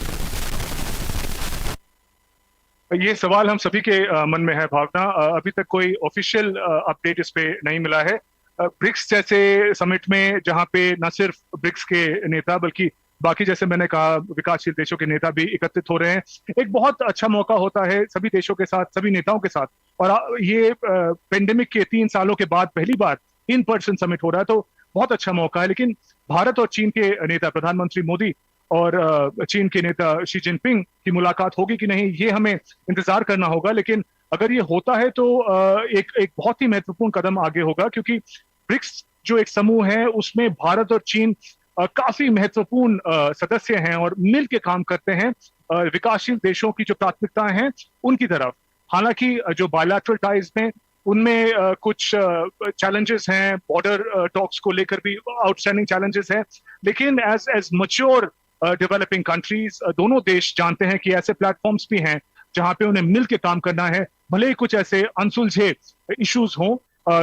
ये सवाल हम सभी के मन में है भावना। अभी तक कोई ऑफिशियल अपडेट इस पे नहीं मिला है। ब्रिक्स जैसे समिट में जहां पे न सिर्फ ब्रिक्स के नेता बल्कि बाकी, जैसे मैंने कहा, विकासशील देशों के नेता भी एकत्रित हो रहे हैं, एक बहुत अच्छा मौका होता है सभी देशों के साथ, सभी नेताओं के साथ। और ये पेंडेमिक के 3 सालों के बाद पहली बार इन पर्सन समिट हो रहा है, तो बहुत अच्छा मौका है। लेकिन भारत और चीन के नेता, प्रधानमंत्री मोदी और चीन के नेता शी जिनपिंग की मुलाकात होगी कि नहीं, ये हमें इंतजार करना होगा। लेकिन अगर ये होता है तो एक बहुत ही महत्वपूर्ण कदम आगे होगा, क्योंकि ब्रिक्स जो एक समूह है उसमें भारत और चीन काफी महत्वपूर्ण सदस्य हैं और मिल के काम करते हैं विकासशील देशों की जो प्राथमिकताएं हैं उनकी तरफ। हालांकि जो बायलैटरल टाइज में उनमें कुछ चैलेंजेस हैं, बॉर्डर टॉक्स को लेकर भी आउटस्टैंडिंग चैलेंजेस हैं, लेकिन एज मैच्योर डेवलपिंग कंट्रीज दोनों देश जानते हैं कि ऐसे प्लेटफॉर्म्स भी हैं जहां पे उन्हें मिल के काम करना है, भले ही कुछ ऐसे अनसुलझे इश्यूज हों।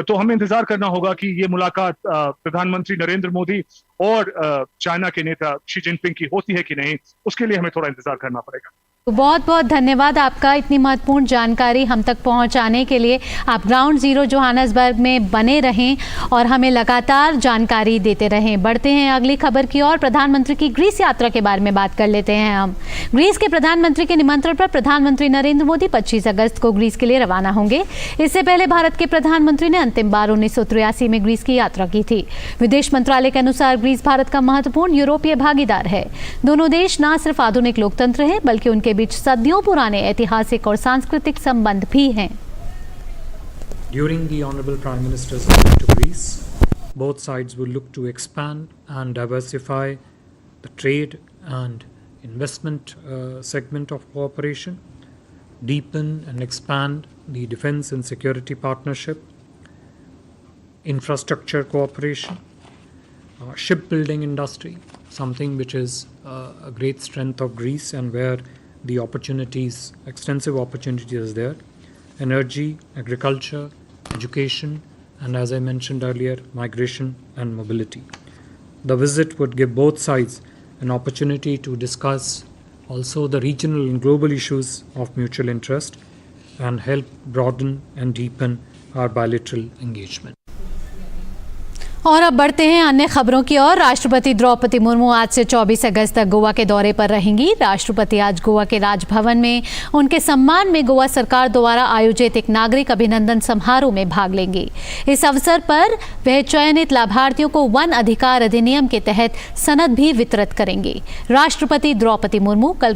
तो हमें इंतजार करना होगा कि ये मुलाकात प्रधानमंत्री नरेंद्र मोदी और चाइना के नेता शी जिनपिंग की होती है कि नहीं, उसके लिए हमें थोड़ा इंतजार करना पड़ेगा। बहुत बहुत धन्यवाद आपका इतनी महत्वपूर्ण जानकारी हम तक पहुंचाने के लिए। आप ग्राउंड जीरो जोहानसबर्ग में बने रहें और हमें लगातार जानकारी देते रहें। बढ़ते हैं अगली खबर की ओर। प्रधानमंत्री की ग्रीस यात्रा के बारे में बात कर लेते हैं हम। ग्रीस के प्रधानमंत्री के निमंत्रण पर प्रधानमंत्री नरेंद्र मोदी 25 अगस्त को ग्रीस के लिए रवाना होंगे। इससे पहले भारत के प्रधानमंत्री ने अंतिम बार 1983 में ग्रीस की यात्रा की थी। विदेश मंत्रालय के अनुसार ग्रीस भारत का महत्वपूर्ण यूरोपीय भागीदार है। दोनों देश न सिर्फ आधुनिक लोकतंत्र है बल्कि उनके बीच सदियों पुराने ऐतिहासिक और सांस्कृतिक संबंध भी हैं। During the Honorable Prime Minister's visit to Greece, both sides will look to expand and diversify the trade and investment segment of cooperation, deepen and expand the defense and security partnership, infrastructure cooperation, shipbuilding industry, something which is a great strength of Greece and where the opportunities, extensive opportunities is there, energy, agriculture, education, and as I mentioned earlier, migration and mobility. The visit would give both sides an opportunity to discuss also the regional and global issues of mutual interest and help broaden and deepen our bilateral engagement. और अब बढ़ते हैं अन्य खबरों की ओर। राष्ट्रपति द्रौपदी मुर्मू आज से 24 अगस्त तक गोवा के दौरे पर रहेंगी। राष्ट्रपति आज गोवा के राजभवन में उनके सम्मान में गोवा सरकार द्वारा आयोजित एक नागरिक अभिनंदन समारोह में भाग लेंगी। इस अवसर पर वह चयनित लाभार्थियों को वन अधिकार अधिनियम के तहत सनद भी वितरित करेंगी। राष्ट्रपति द्रौपदी मुर्मू कल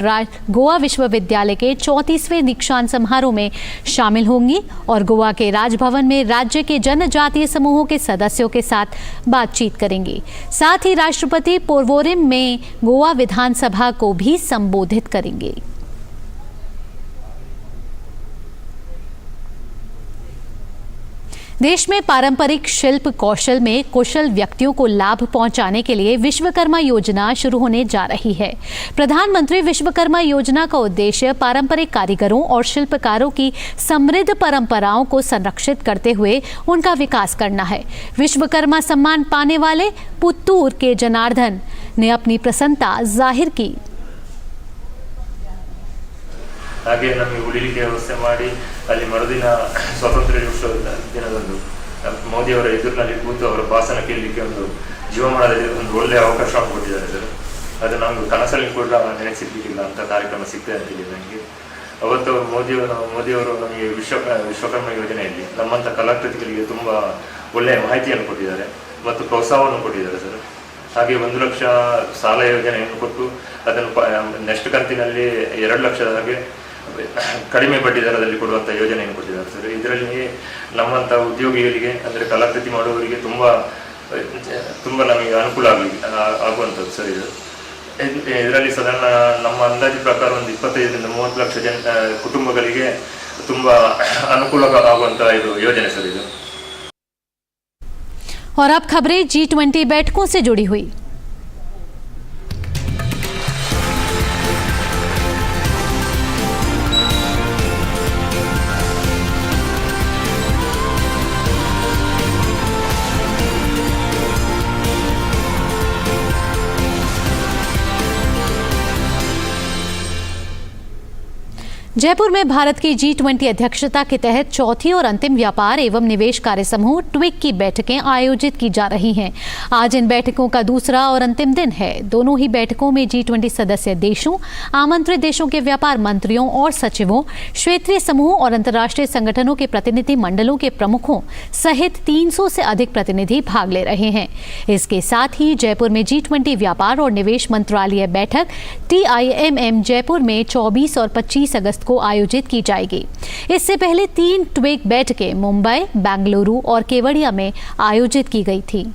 गोवा विश्वविद्यालय के 34वें दीक्षांत समारोह में शामिल होंगी और गोवा के राजभवन में राज्य के जनजातीय समूहों के सदस्यों के साथ बातचीत करेंगी। साथ ही राष्ट्रपति पोरवोरिम में गोवा विधानसभा को भी संबोधित करेंगे। देश में पारंपरिक शिल्प कौशल में कुशल व्यक्तियों को लाभ पहुंचाने के लिए विश्वकर्मा योजना शुरू होने जा रही है। प्रधानमंत्री विश्वकर्मा योजना का उद्देश्य पारंपरिक कारीगरों और शिल्पकारों की समृद्ध परंपराओं को संरक्षित करते हुए उनका विकास करना है। विश्वकर्मा सम्मान पाने वाले पुत्तूर के जनार्दन ने अपनी प्रसन्नता जाहिर की। ಹಾಗೆ ನಮಗೆ ಉಳಿಲಿಕ್ಕೆ ವ್ಯವಸ್ಥೆ ಮಾಡಿ ಅಲ್ಲಿ ಮರುದಿನ ಸ್ವಾತಂತ್ರ್ಯ ದಿನದಂದು ಮೋದಿಯವರ ಎದುರಿನಲ್ಲಿ ಕೂತು ಅವರ ಭಾಷಣ ಕೇಳಲಿಕ್ಕೆ ಒಂದು ಜೀವಮಾನದ ಒಂದು ಒಳ್ಳೆಯ ಅವಕಾಶ ಕೊಟ್ಟಿದ್ದಾರೆ ಸರ್. ಅದು ನಮ್ಗೆ ಕನಸಲ್ಲಿ ಕೂಡ ನೆನೆಸಿರ್ಲಿಕ್ಕಿಲ್ಲ ಅಂತ ಕಾರ್ಯಕ್ರಮ ಸಿಗ್ತದೆ ಅಂತ ನನಗೆ. ಅವತ್ತು ಮೋದಿಯವರು ನಮಗೆ ವಿಶ್ವಕರ್ಮ ಯೋಜನೆಯಲ್ಲಿ ನಮ್ಮಂಥ ಕಲಾಕೃತಿಗಳಿಗೆ ತುಂಬ ಒಳ್ಳೆಯ ಮಾಹಿತಿಯನ್ನು ಕೊಟ್ಟಿದ್ದಾರೆ ಮತ್ತು ಪ್ರೋತ್ಸಾಹವನ್ನು ಕೊಟ್ಟಿದ್ದಾರೆ ಸರ್. ಹಾಗೆ 1 ಲಕ್ಷ ಸಾಲ ಯೋಜನೆಯನ್ನು ಕೊಟ್ಟು ಅದನ್ನು ನೆಕ್ಸ್ಟ್ ಕಂತಿನಲ್ಲಿ 2 ಲಕ್ಷದ ಹಾಗೆ ಕಡಿಮೆ ಬಡ್ಡಿ ದರದಲ್ಲಿ ಕೊಡುವಂಥ ಯೋಜನೆಯನ್ನು ಕೊಟ್ಟಿದ್ದಾರೆ ಸರ್. ಇದರಲ್ಲಿ ನಮ್ಮಂಥ ಉದ್ಯೋಗಿಗಳಿಗೆ ಅಂದರೆ ಕಲಾಕೃತಿ ಮಾಡುವವರಿಗೆ ತುಂಬ ನಮಗೆ ಅನುಕೂಲ ಆಗುವಂಥದ್ದು ಸರ್. ಇದರಲ್ಲಿ ಸಾಧಾರಣ ನಮ್ಮ ಅಂದಾಜು ಪ್ರಕಾರ ಒಂದು 25-30 ಲಕ್ಷ ಕುಟುಂಬಗಳಿಗೆ ತುಂಬ ಅನುಕೂಲ ಆಗುವಂಥ ಇದು ಯೋಜನೆ ಸರ್ ಇದು. और अब खबरें G20 बैठकों से जुड़ी हुई। जयपुर में भारत की G20 अध्यक्षता के तहत चौथी और अंतिम व्यापार एवं निवेश कार्य समूह ट्विक की बैठकें आयोजित की जा रही हैं। आज इन बैठकों का दूसरा और अंतिम दिन है। दोनों ही बैठकों में G20 सदस्य देशों, आमंत्रित देशों के व्यापार मंत्रियों और सचिवों, क्षेत्रीय समूह और अंतर्राष्ट्रीय संगठनों के प्रतिनिधि मंडलों के प्रमुखों सहित 300 से अधिक प्रतिनिधि भाग ले रहे हैं। इसके साथ ही जयपुर में G20 व्यापार और निवेश मंत्रालय बैठक TIMM जयपुर में 24 और 25 अगस्त को आयोजित की जाएगी। इससे पहले 3 ट्विक बैठकें मुंबई, बेंगलुरु और केवड़िया में आयोजित की गई थी।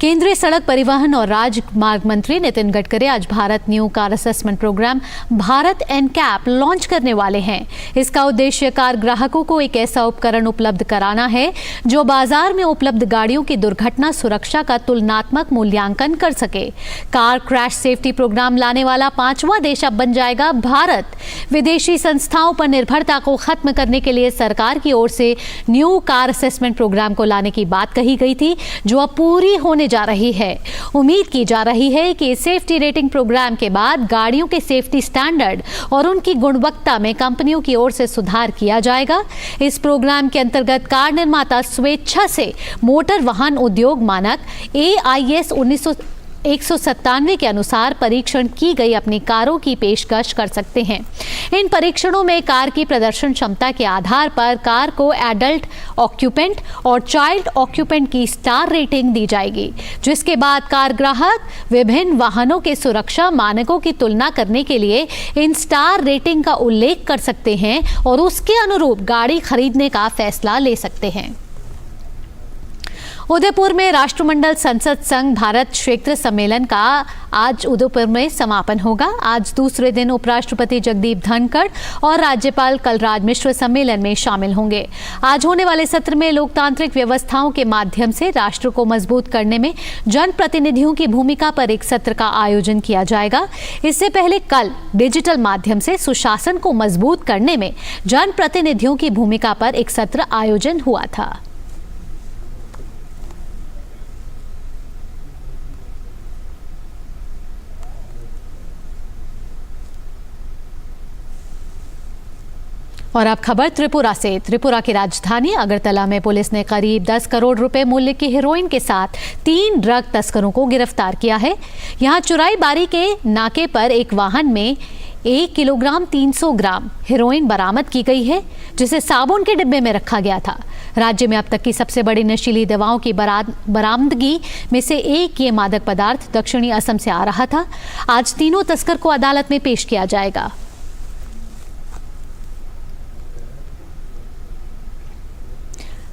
केंद्रीय सड़क परिवहन और राजमार्ग मंत्री नितिन गडकरी आज Bharat new car assessment programme Bharat NCAP launch करने वाले हैं। इसका उद्देश्य कार ग्राहकों को एक ऐसा उपकरण उपलब्ध कराना है जो बाजार में उपलब्ध गाड़ियों की दुर्घटना सुरक्षा का तुलनात्मक मूल्यांकन कर सके। कार क्रैश सेफ्टी प्रोग्राम लाने वाला 5वां देश अब बन जाएगा भारत। विदेशी संस्थाओं पर निर्भरता को खत्म करने के लिए सरकार की ओर से न्यू कार असेसमेंट प्रोग्राम को लाने की बात कही गई थी, जो अब पूरी होने जा रही है। उम्मीद की जा रही है कि सेफ्टी रेटिंग प्रोग्राम के बाद गाड़ियों के सेफ्टी स्टैंडर्ड और उनकी गुणवत्ता में कंपनियों की ओर से सुधार किया जाएगा। इस प्रोग्राम के अंतर्गत कार निर्माता स्वेच्छा से मोटर वाहन उद्योग मानक AIS 197 के अनुसार परीक्षण की गई अपनी कारों की पेशकश कर सकते हैं। इन परीक्षणों में कार की प्रदर्शन क्षमता के आधार पर कार को एडल्ट ऑक्यूपेंट और चाइल्ड ऑक्यूपेंट की स्टार रेटिंग दी जाएगी, जिसके बाद कार ग्राहक विभिन्न वाहनों के सुरक्षा मानकों की तुलना करने के लिए इन स्टार रेटिंग का उल्लेख कर सकते हैं और उसके अनुरूप गाड़ी खरीदने का फैसला ले सकते हैं। उदयपुर में राष्ट्रमंडल संसद संघ भारत क्षेत्र सम्मेलन का आज उदयपुर में समापन होगा। आज दूसरे दिन उपराष्ट्रपति जगदीप धनखड़ और राज्यपाल कलराज मिश्र सम्मेलन में शामिल होंगे। आज होने वाले सत्र में लोकतांत्रिक व्यवस्थाओं के माध्यम से राष्ट्र को मजबूत करने में जनप्रतिनिधियों की भूमिका पर एक सत्र का आयोजन किया जाएगा। इससे पहले कल डिजिटल माध्यम से सुशासन को मजबूत करने में जनप्रतिनिधियों की भूमिका पर एक सत्र आयोजन हुआ था। और अब खबर त्रिपुरा से। त्रिपुरा की राजधानी अगरतला में पुलिस ने करीब 10 करोड़ रुपए मूल्य की हेरोइन के साथ 3 ड्रग तस्करों को गिरफ्तार किया है। यहां चुराई बारी के नाके पर एक वाहन में 1 किलोग्राम 300 ग्राम हेरोइन बरामद की गई है, जिसे साबुन के डिब्बे में रखा गया था। राज्य में अब तक की सबसे बड़ी नशीली दवाओं की बरामदगी में से एक ये मादक पदार्थ दक्षिणी असम से आ रहा था। आज तीनों तस्कर को अदालत में पेश किया जाएगा।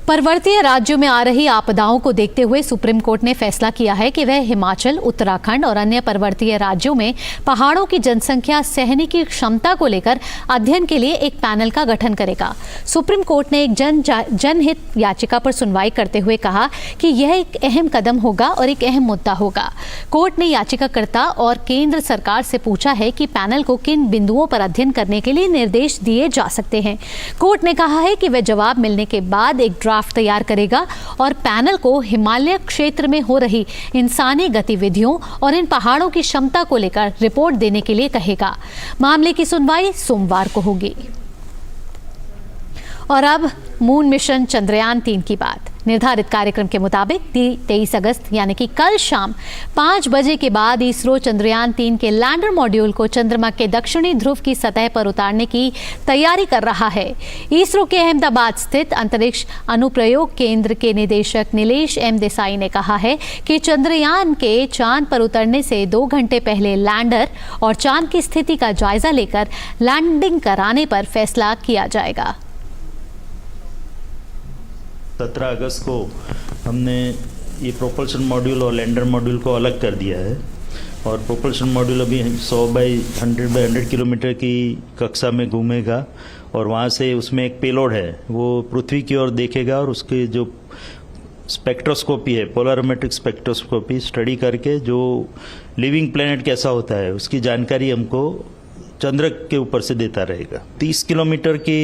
पर्वतीय राज्यों में आ रही आपदाओं को देखते हुए सुप्रीम कोर्ट ने फैसला किया है कि वह हिमाचल, उत्तराखंड और अन्य पर्वतीय राज्यों में पहाड़ों की जनसंख्या सहने की क्षमता को लेकर अध्ययन के लिए एक पैनल का गठन करेगा। सुप्रीम कोर्ट ने एक जनहित याचिका पर सुनवाई करते हुए कहा कि यह एक अहम कदम होगा और एक अहम मुद्दा होगा। कोर्ट ने याचिकाकर्ता और केंद्र सरकार से पूछा है कि पैनल को किन बिंदुओं पर अध्ययन करने के लिए निर्देश दिए जा सकते हैं। कोर्ट ने कहा है कि वह जवाब मिलने के बाद एक ड्राफ्ट तैयार करेगा और पैनल को हिमालय क्षेत्र में हो रही इंसानी गतिविधियों और इन पहाड़ों की क्षमता को लेकर रिपोर्ट देने के लिए कहेगा। मामले की सुनवाई सोमवार को होगी। और अब मून मिशन चंद्रयान 3 की बात। निर्धारित कार्यक्रम के मुताबिक 23 अगस्त यानी कि कल शाम 5 बजे के बाद इसरो चंद्रयान 3 के लैंडर मॉड्यूल को चंद्रमा के दक्षिणी ध्रुव की सतह पर उतारने की तैयारी कर रहा है। इसरो के अहमदाबाद स्थित अंतरिक्ष अनुप्रयोग केंद्र के निदेशक नीलेश एम देसाई ने कहा है कि चंद्रयान के चांद पर उतरने से 2 घंटे पहले लैंडर और चांद की स्थिति का जायजा लेकर लैंडिंग कराने पर फैसला किया जाएगा। 17 अगस्त को हमने ये प्रोपल्शन मॉड्यूल और लैंडर मॉड्यूल को अलग कर दिया है और प्रोपल्शन मॉड्यूल अभी 100/100 किलोमीटर की कक्षा में घूमेगा और वहाँ से उसमें एक पेलोड है, वो पृथ्वी की ओर देखेगा और उसके जो स्पेक्ट्रोस्कोपी है, पोलरिमेट्रिक स्पेक्ट्रोस्कोपी स्टडी करके जो लिविंग प्लेनेट कैसा होता है उसकी जानकारी हमको चंद्र के ऊपर से देता रहेगा। 30 किलोमीटर की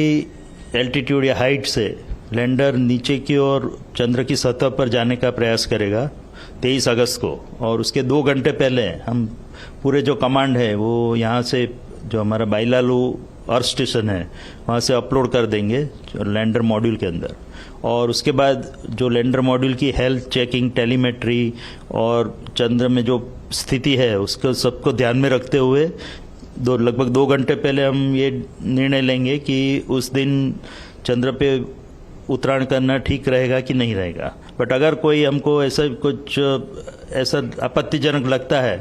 एल्टीट्यूड या हाइट से लैंडर नीचे की ओर चंद्र की सतह पर जाने का प्रयास करेगा 23 अगस्त को और उसके 2 घंटे पहले हम पूरे जो कमांड है वो यहाँ से जो हमारा बाइलालू अर्थ स्टेशन है वहाँ से अपलोड कर देंगे लैंडर मॉड्यूल के अंदर और उसके बाद जो लैंडर मॉड्यूल की हेल्थ चेकिंग, टेलीमेट्री और चंद्र में जो स्थिति है उसको सबको ध्यान में रखते हुए लगभग 2 घंटे पहले हम ये निर्णय लेंगे कि उस दिन चंद्र पे उतराण करना ठीक रहेगा कि नहीं रहेगा। बट अगर कोई हमको ऐसा आपत्तिजनक लगता है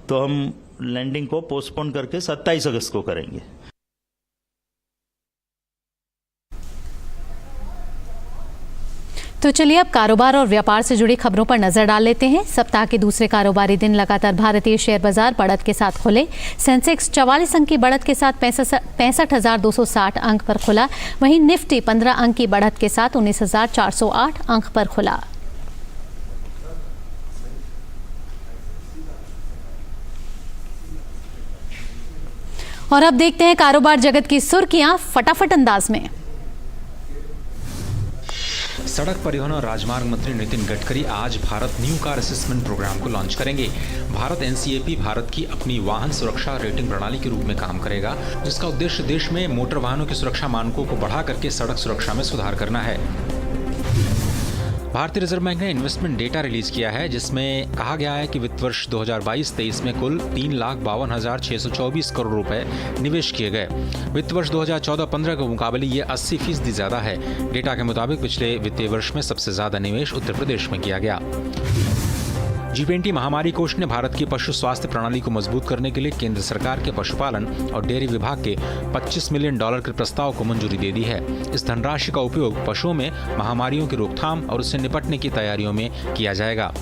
तो हम लैंडिंग को पोस्टपोन करके 27 अगस्त को करेंगे। तो चलिए अब कारोबार और व्यापार से जुड़ी खबरों पर नजर डाल लेते हैं। सप्ताह के दूसरे कारोबारी दिन लगातार भारतीय शेयर बाजार बढ़त के साथ खुले। सेंसेक्स 44 अंक की बढ़त के साथ 65,260 अंक पर खुला। वहीं निफ्टी 15 अंक की बढ़त के साथ 19,408 अंक पर खुला। और अब देखते हैं कारोबार जगत की सुर्खियां फटाफट अंदाज में। सड़क परिवहन और राजमार्ग मंत्री नितिन गडकरी आज Bharat new car assessment programme को लॉन्च करेंगे। भारत एनसीएपी भारत की अपनी वाहन सुरक्षा रेटिंग प्रणाली के रूप में काम करेगा, जिसका उद्देश्य देश में मोटर वाहनों की सुरक्षा मानकों को बढ़ा करके सड़क सुरक्षा में सुधार करना है। भारतीय रिजर्व बैंक ने इन्वेस्टमेंट डेटा रिलीज किया है, जिसमें कहा गया है कि वित्त वर्ष 2022-23 में कुल 3,52,624 करोड़ रुपए निवेश किए गए। वित्त वर्ष 2014-15 के मुकाबले ये 80% ज्यादा है। डेटा के मुताबिक पिछले वित्तीय वर्ष में सबसे ज्यादा निवेश उत्तर प्रदेश में किया गया। G20 महामारी कोष ने भारत की पशु स्वास्थ्य प्रणाली को मजबूत करने के लिए केंद्र सरकार के पशुपालन और डेयरी विभाग के $25 मिलियन के प्रस्ताव को मंजूरी दे दी है। इस धनराशि का उपयोग पशुओं में महामारियों की रोकथाम और उससे निपटने की तैयारियों में किया जाएगा।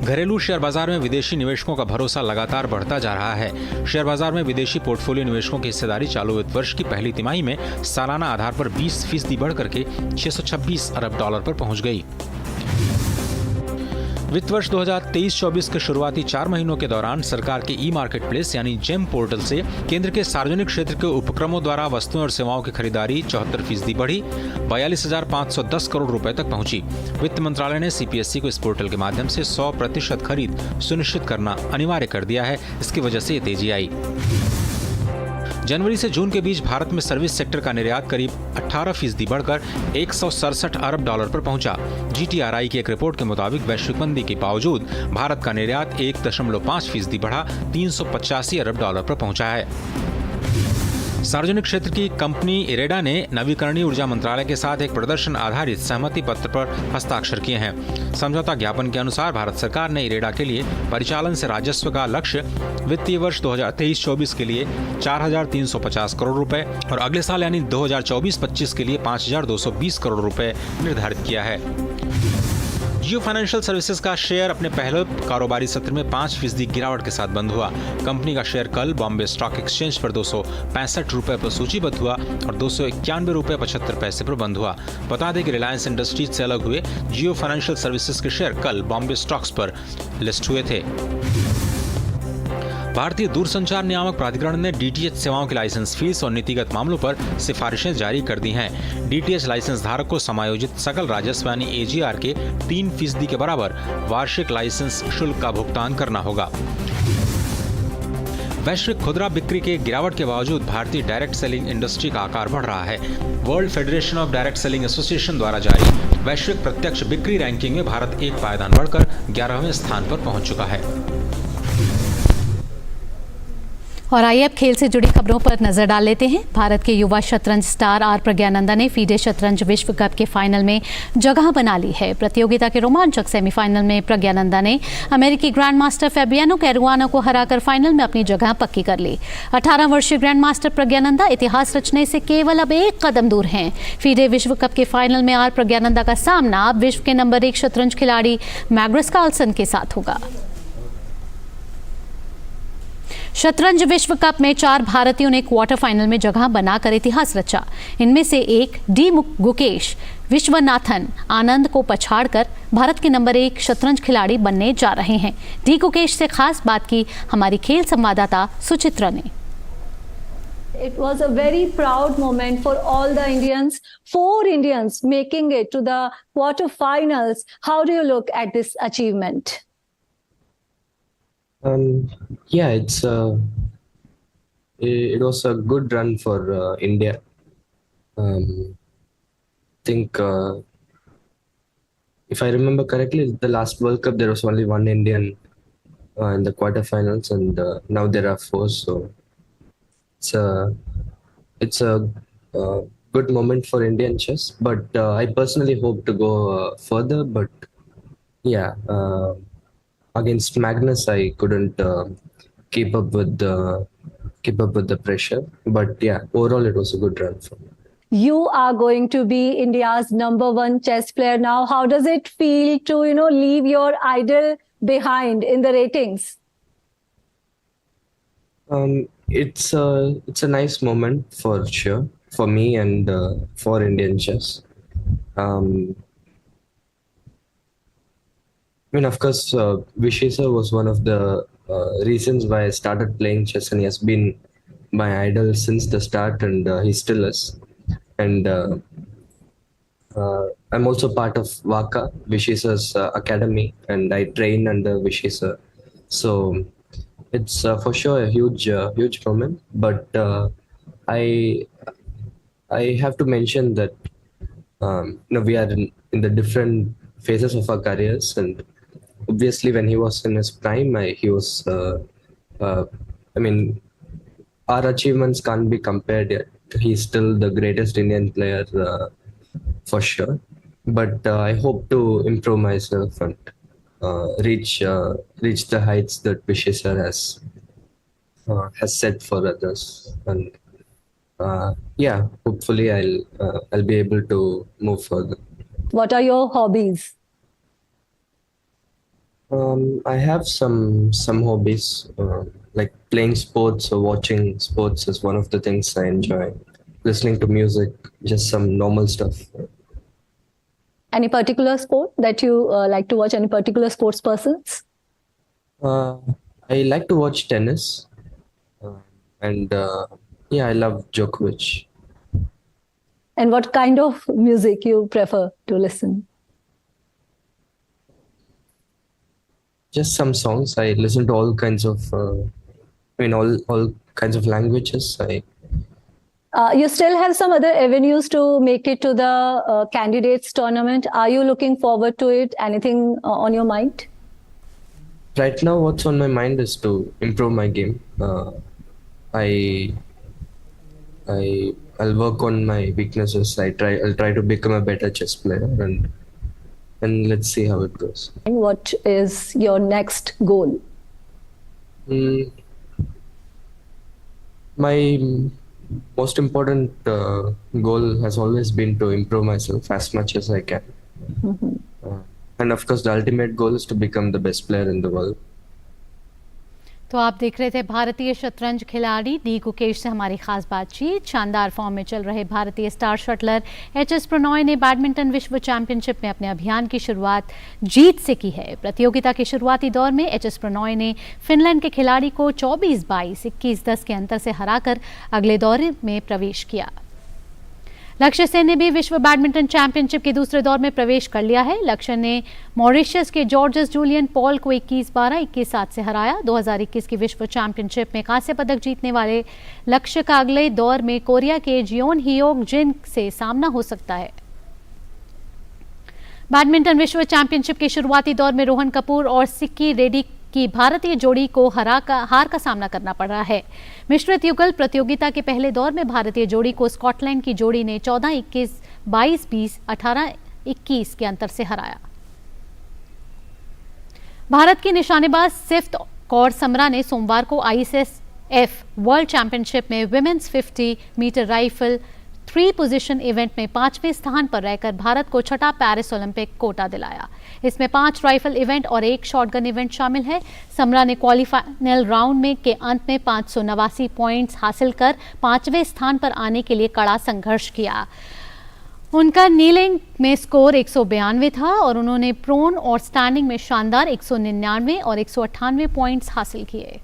घरेलू शेयर बाजार में विदेशी निवेशकों का भरोसा लगातार बढ़ता जा रहा है। शेयर बाजार में विदेशी पोर्टफोलियो निवेशकों की हिस्सेदारी चालू वित्त वर्ष की पहली तिमाही में सालाना आधार पर 20% बढ़ करके $626 अरब पर पहुंच गई। वित्त वर्ष 2023-24 के शुरुआती 4 महीनों के दौरान सरकार के ई मार्केट प्लेस यानी जेम पोर्टल से केंद्र के सार्वजनिक क्षेत्र के उपक्रमों द्वारा वस्तुओं और सेवाओं की खरीदारी 74% बढ़ी, 42,510 करोड़ रुपए तक पहुंची। वित्त मंत्रालय ने सीपीएसई को इस पोर्टल के माध्यम से 100% खरीद सुनिश्चित करना अनिवार्य कर दिया है। इसकी वजह से ये तेजी आई। जनवरी से जून के बीच भारत में सर्विस सेक्टर का निर्यात करीब 18% बढ़कर $167 अरब पर पहुंचा। GTRI की एक रिपोर्ट के मुताबिक वैश्विक मंदी के बावजूद भारत का निर्यात 1.5% बढ़ा $385 अरब पर पहुंचा है। सार्वजनिक क्षेत्र की कंपनी इरेडा ने नवीकरणीय ऊर्जा मंत्रालय के साथ एक प्रदर्शन आधारित सहमति पत्र पर हस्ताक्षर किए हैं। समझौता ज्ञापन के अनुसार भारत सरकार ने इरेडा के लिए परिचालन से राजस्व का लक्ष्य वित्तीय वर्ष 2023-24 के लिए 4,350 करोड़ रुपए और अगले साल यानी 2024-25 के लिए 5,220 करोड़ रुपए निर्धारित किया है। जियो फाइनेंशियल सर्विसेज का शेयर अपने पहले कारोबारी सत्र में 5% गिरावट के साथ बंद हुआ। कंपनी का शेयर कल बॉम्बे स्टॉक एक्सचेंज पर 265 रुपए पर सूचीबद्ध हुआ और 291 रुपए 75 पैसे पर बंद हुआ। बता दें कि रिलायंस इंडस्ट्रीज से अलग हुए जियो फाइनेंशियल सर्विसेज के शेयर कल बॉम्बे स्टॉक्स पर लिस्ट हुए थे। भारतीय दूरसंचार नियामक प्राधिकरण ने डीटीएच सेवाओं की लाइसेंस फीस और नीतिगत मामलों पर सिफारिशें जारी कर दी हैं। डीटीएच लाइसेंस धारक को समायोजित सकल राजस्व यानी एजीआर के 3% के बराबर वार्षिक लाइसेंस शुल्क का भुगतान करना होगा। वैश्विक खुदरा बिक्री के गिरावट के बावजूद भारतीय डायरेक्ट सेलिंग इंडस्ट्री का आकार बढ़ रहा है। World federation of direct selling association द्वारा जारी वैश्विक प्रत्यक्ष बिक्री रैंकिंग में भारत एक पायदान बढ़कर 11वें स्थान पर पहुंच चुका है। और आइए अब खेल से जुड़ी खबरों पर नजर डाल लेते हैं। भारत के युवा शतरंज स्टार आर प्रज्ञानंदा ने फीडे शतरंज विश्व कप के फाइनल में जगह बना ली है। प्रतियोगिता के रोमांचक सेमीफाइनल में प्रज्ञानंदा ने अमेरिकी ग्रैंड मास्टर फैबियानो कैरुआनो को हराकर फाइनल में अपनी जगह पक्की कर ली। 18 वर्षीय ग्रैंड मास्टर प्रज्ञानंदा इतिहास रचने से केवल अब एक कदम दूर हैं। फीडे विश्व कप के फाइनल में आर प्रज्ञानंदा का सामना अब विश्व के नंबर 1 शतरंज खिलाड़ी मैग्नस कार्लसन के साथ होगा। शतरंज विश्व कप में 4 भारतीयों ने क्वार्टर फाइनल में जगह बनाकर इतिहास रचा। इनमें से एक डी गुकेश विश्वनाथन आनंद को पछाड़कर भारत के नंबर 1 शतरंज खिलाड़ी बनने जा रहे हैं। डी गुकेश से खास बात की हमारी खेल संवाददाता सुचित्रा ने। It was a very proud moment for all the Indians. 4 Indians making it to the quarterfinals. How do you look at this achievement? Yeah, it was a good run for India. Think if I remember correctly, the last World Cup there was only 1 Indian in the quarterfinals, and now there are 4. So it's a good moment for Indian chess. But I personally hope to go further. But yeah. Against Magnus, I couldn't keep up with the pressure. But yeah, overall it was a good run for me. You are going to be India's number 1 chess player now. How does it feel to, leave your idol behind in the ratings? It's a nice moment for sure for me and for Indian chess. I mean, of course, Vishay sir was one of the reasons why I started playing chess, and he has been my idol since the start, and he still is. And I'm also part of Waka, Vishay sir's academy, and I train under Vishay sir. So it's for sure a huge moment. But I have to mention that we are in the different phases of our careers, and obviously when he was in his prime, he was I mean, our achievements can't be compared yet. He's still the greatest Indian player for sure, but I hope to improve myself and reach the heights that Vishay sir has set for others. And yeah, hopefully I'll be able to move further. What are your hobbies? I have some hobbies, like playing sports or watching sports is one of the things I enjoy. Listening to music, just some normal stuff. Any particular sport that you like to watch? Any particular sports persons? I like to watch tennis, and yeah, I love Djokovic. And what kind of music you prefer to listen? Just some songs. I listen to all kinds of, all kinds of languages. You still have some other avenues to make it to the candidates tournament. Are you looking forward to it? Anything on your mind? Right now, what's on my mind is to improve my game. I'll work on my weaknesses. I'll try to become a better chess player, and let's see how it goes. And what is your next goal? My most important goal has always been to improve myself as much as I can. And of course, the ultimate goal is to become the best player in the world. तो आप देख रहे थे भारतीय शतरंज खिलाड़ी D Gukesh से हमारी खास बातचीत। शानदार फॉर्म में चल रहे भारतीय स्टार शटलर एच.एस. प्रणॉय ने बैडमिंटन विश्व चैंपियनशिप में अपने अभियान की शुरुआत जीत से की है। प्रतियोगिता के शुरुआती दौर में एच.एस. प्रणॉय ने फिनलैंड के खिलाड़ी को 24-22, 21-10 के अंतर से हराकर अगले दौर में प्रवेश किया। लक्ष्य सेन ने भी विश्व बैडमिंटन चैंपियनशिप के दूसरे दौर में प्रवेश कर लिया है। लक्ष्य ने मॉरिशस के जॉर्जस जूलियन पॉल को 21-12, 21-7 से हराया। 2021 की विश्व चैंपियनशिप में कांस्य पदक जीतने वाले लक्ष्य का अगले दौर में कोरिया के जियोन हियोक जिन से सामना हो सकता है। बैडमिंटन विश्व चैंपियनशिप के शुरुआती दौर में रोहन कपूर और सिक्की रेड्डी की भारतीय जोड़ी को हार का सामना करना पड़ रहा है। मिश्रित युगल प्रतियोगिता के पहले दौर में भारतीय जोड़ी को स्कॉटलैंड की जोड़ी ने 14-21, 22-20, 18-21 के अंतर से हराया। भारत की निशानेबाज सिफ्त कौर समरा ने सोमवार को ISSF वर्ल्ड चैंपियनशिप में women's 50 metre rifle 3 position event में 5वें स्थान पर रहकर भारत को छठा पेरिस ओलंपिक कोटा दिलाया। इसमें 5 राइफल इवेंट और 1 शॉटगन इवेंट शामिल है। समरा ने क्वालिफाइनल राउंड में के अंत में 589 पॉइंट्स हासिल कर 5वें स्थान पर आने के लिए कड़ा संघर्ष किया। उनका नीलिंग में स्कोर 192 था और उन्होंने प्रोन और स्टैंडिंग में शानदार 199 और 198 पॉइंट्स हासिल किए।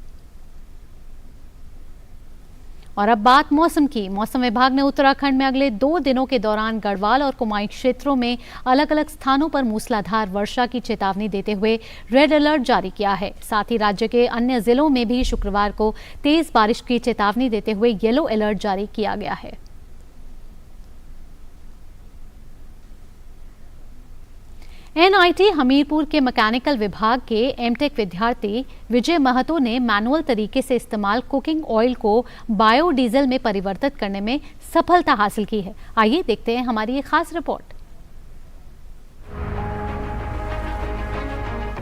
और अब बात मौसम की। मौसम विभाग ने उत्तराखंड में अगले 2 दिनों के दौरान गढ़वाल और कुमाऊं क्षेत्रों में अलग अलग स्थानों पर मूसलाधार वर्षा की चेतावनी देते हुए रेड अलर्ट जारी किया है। साथ ही राज्य के अन्य जिलों में भी शुक्रवार को तेज बारिश की चेतावनी देते हुए येलो अलर्ट जारी किया गया है। NIT हमीरपुर के मैकेनिकल विभाग के एमटेक विद्यार्थी विजय महतो ने मैनुअल तरीके से इस्तेमाल कुकिंग ऑयल को बायोडीजल में परिवर्तित करने में सफलता हासिल की है। आइए देखते हैं हमारी ये खास रिपोर्ट।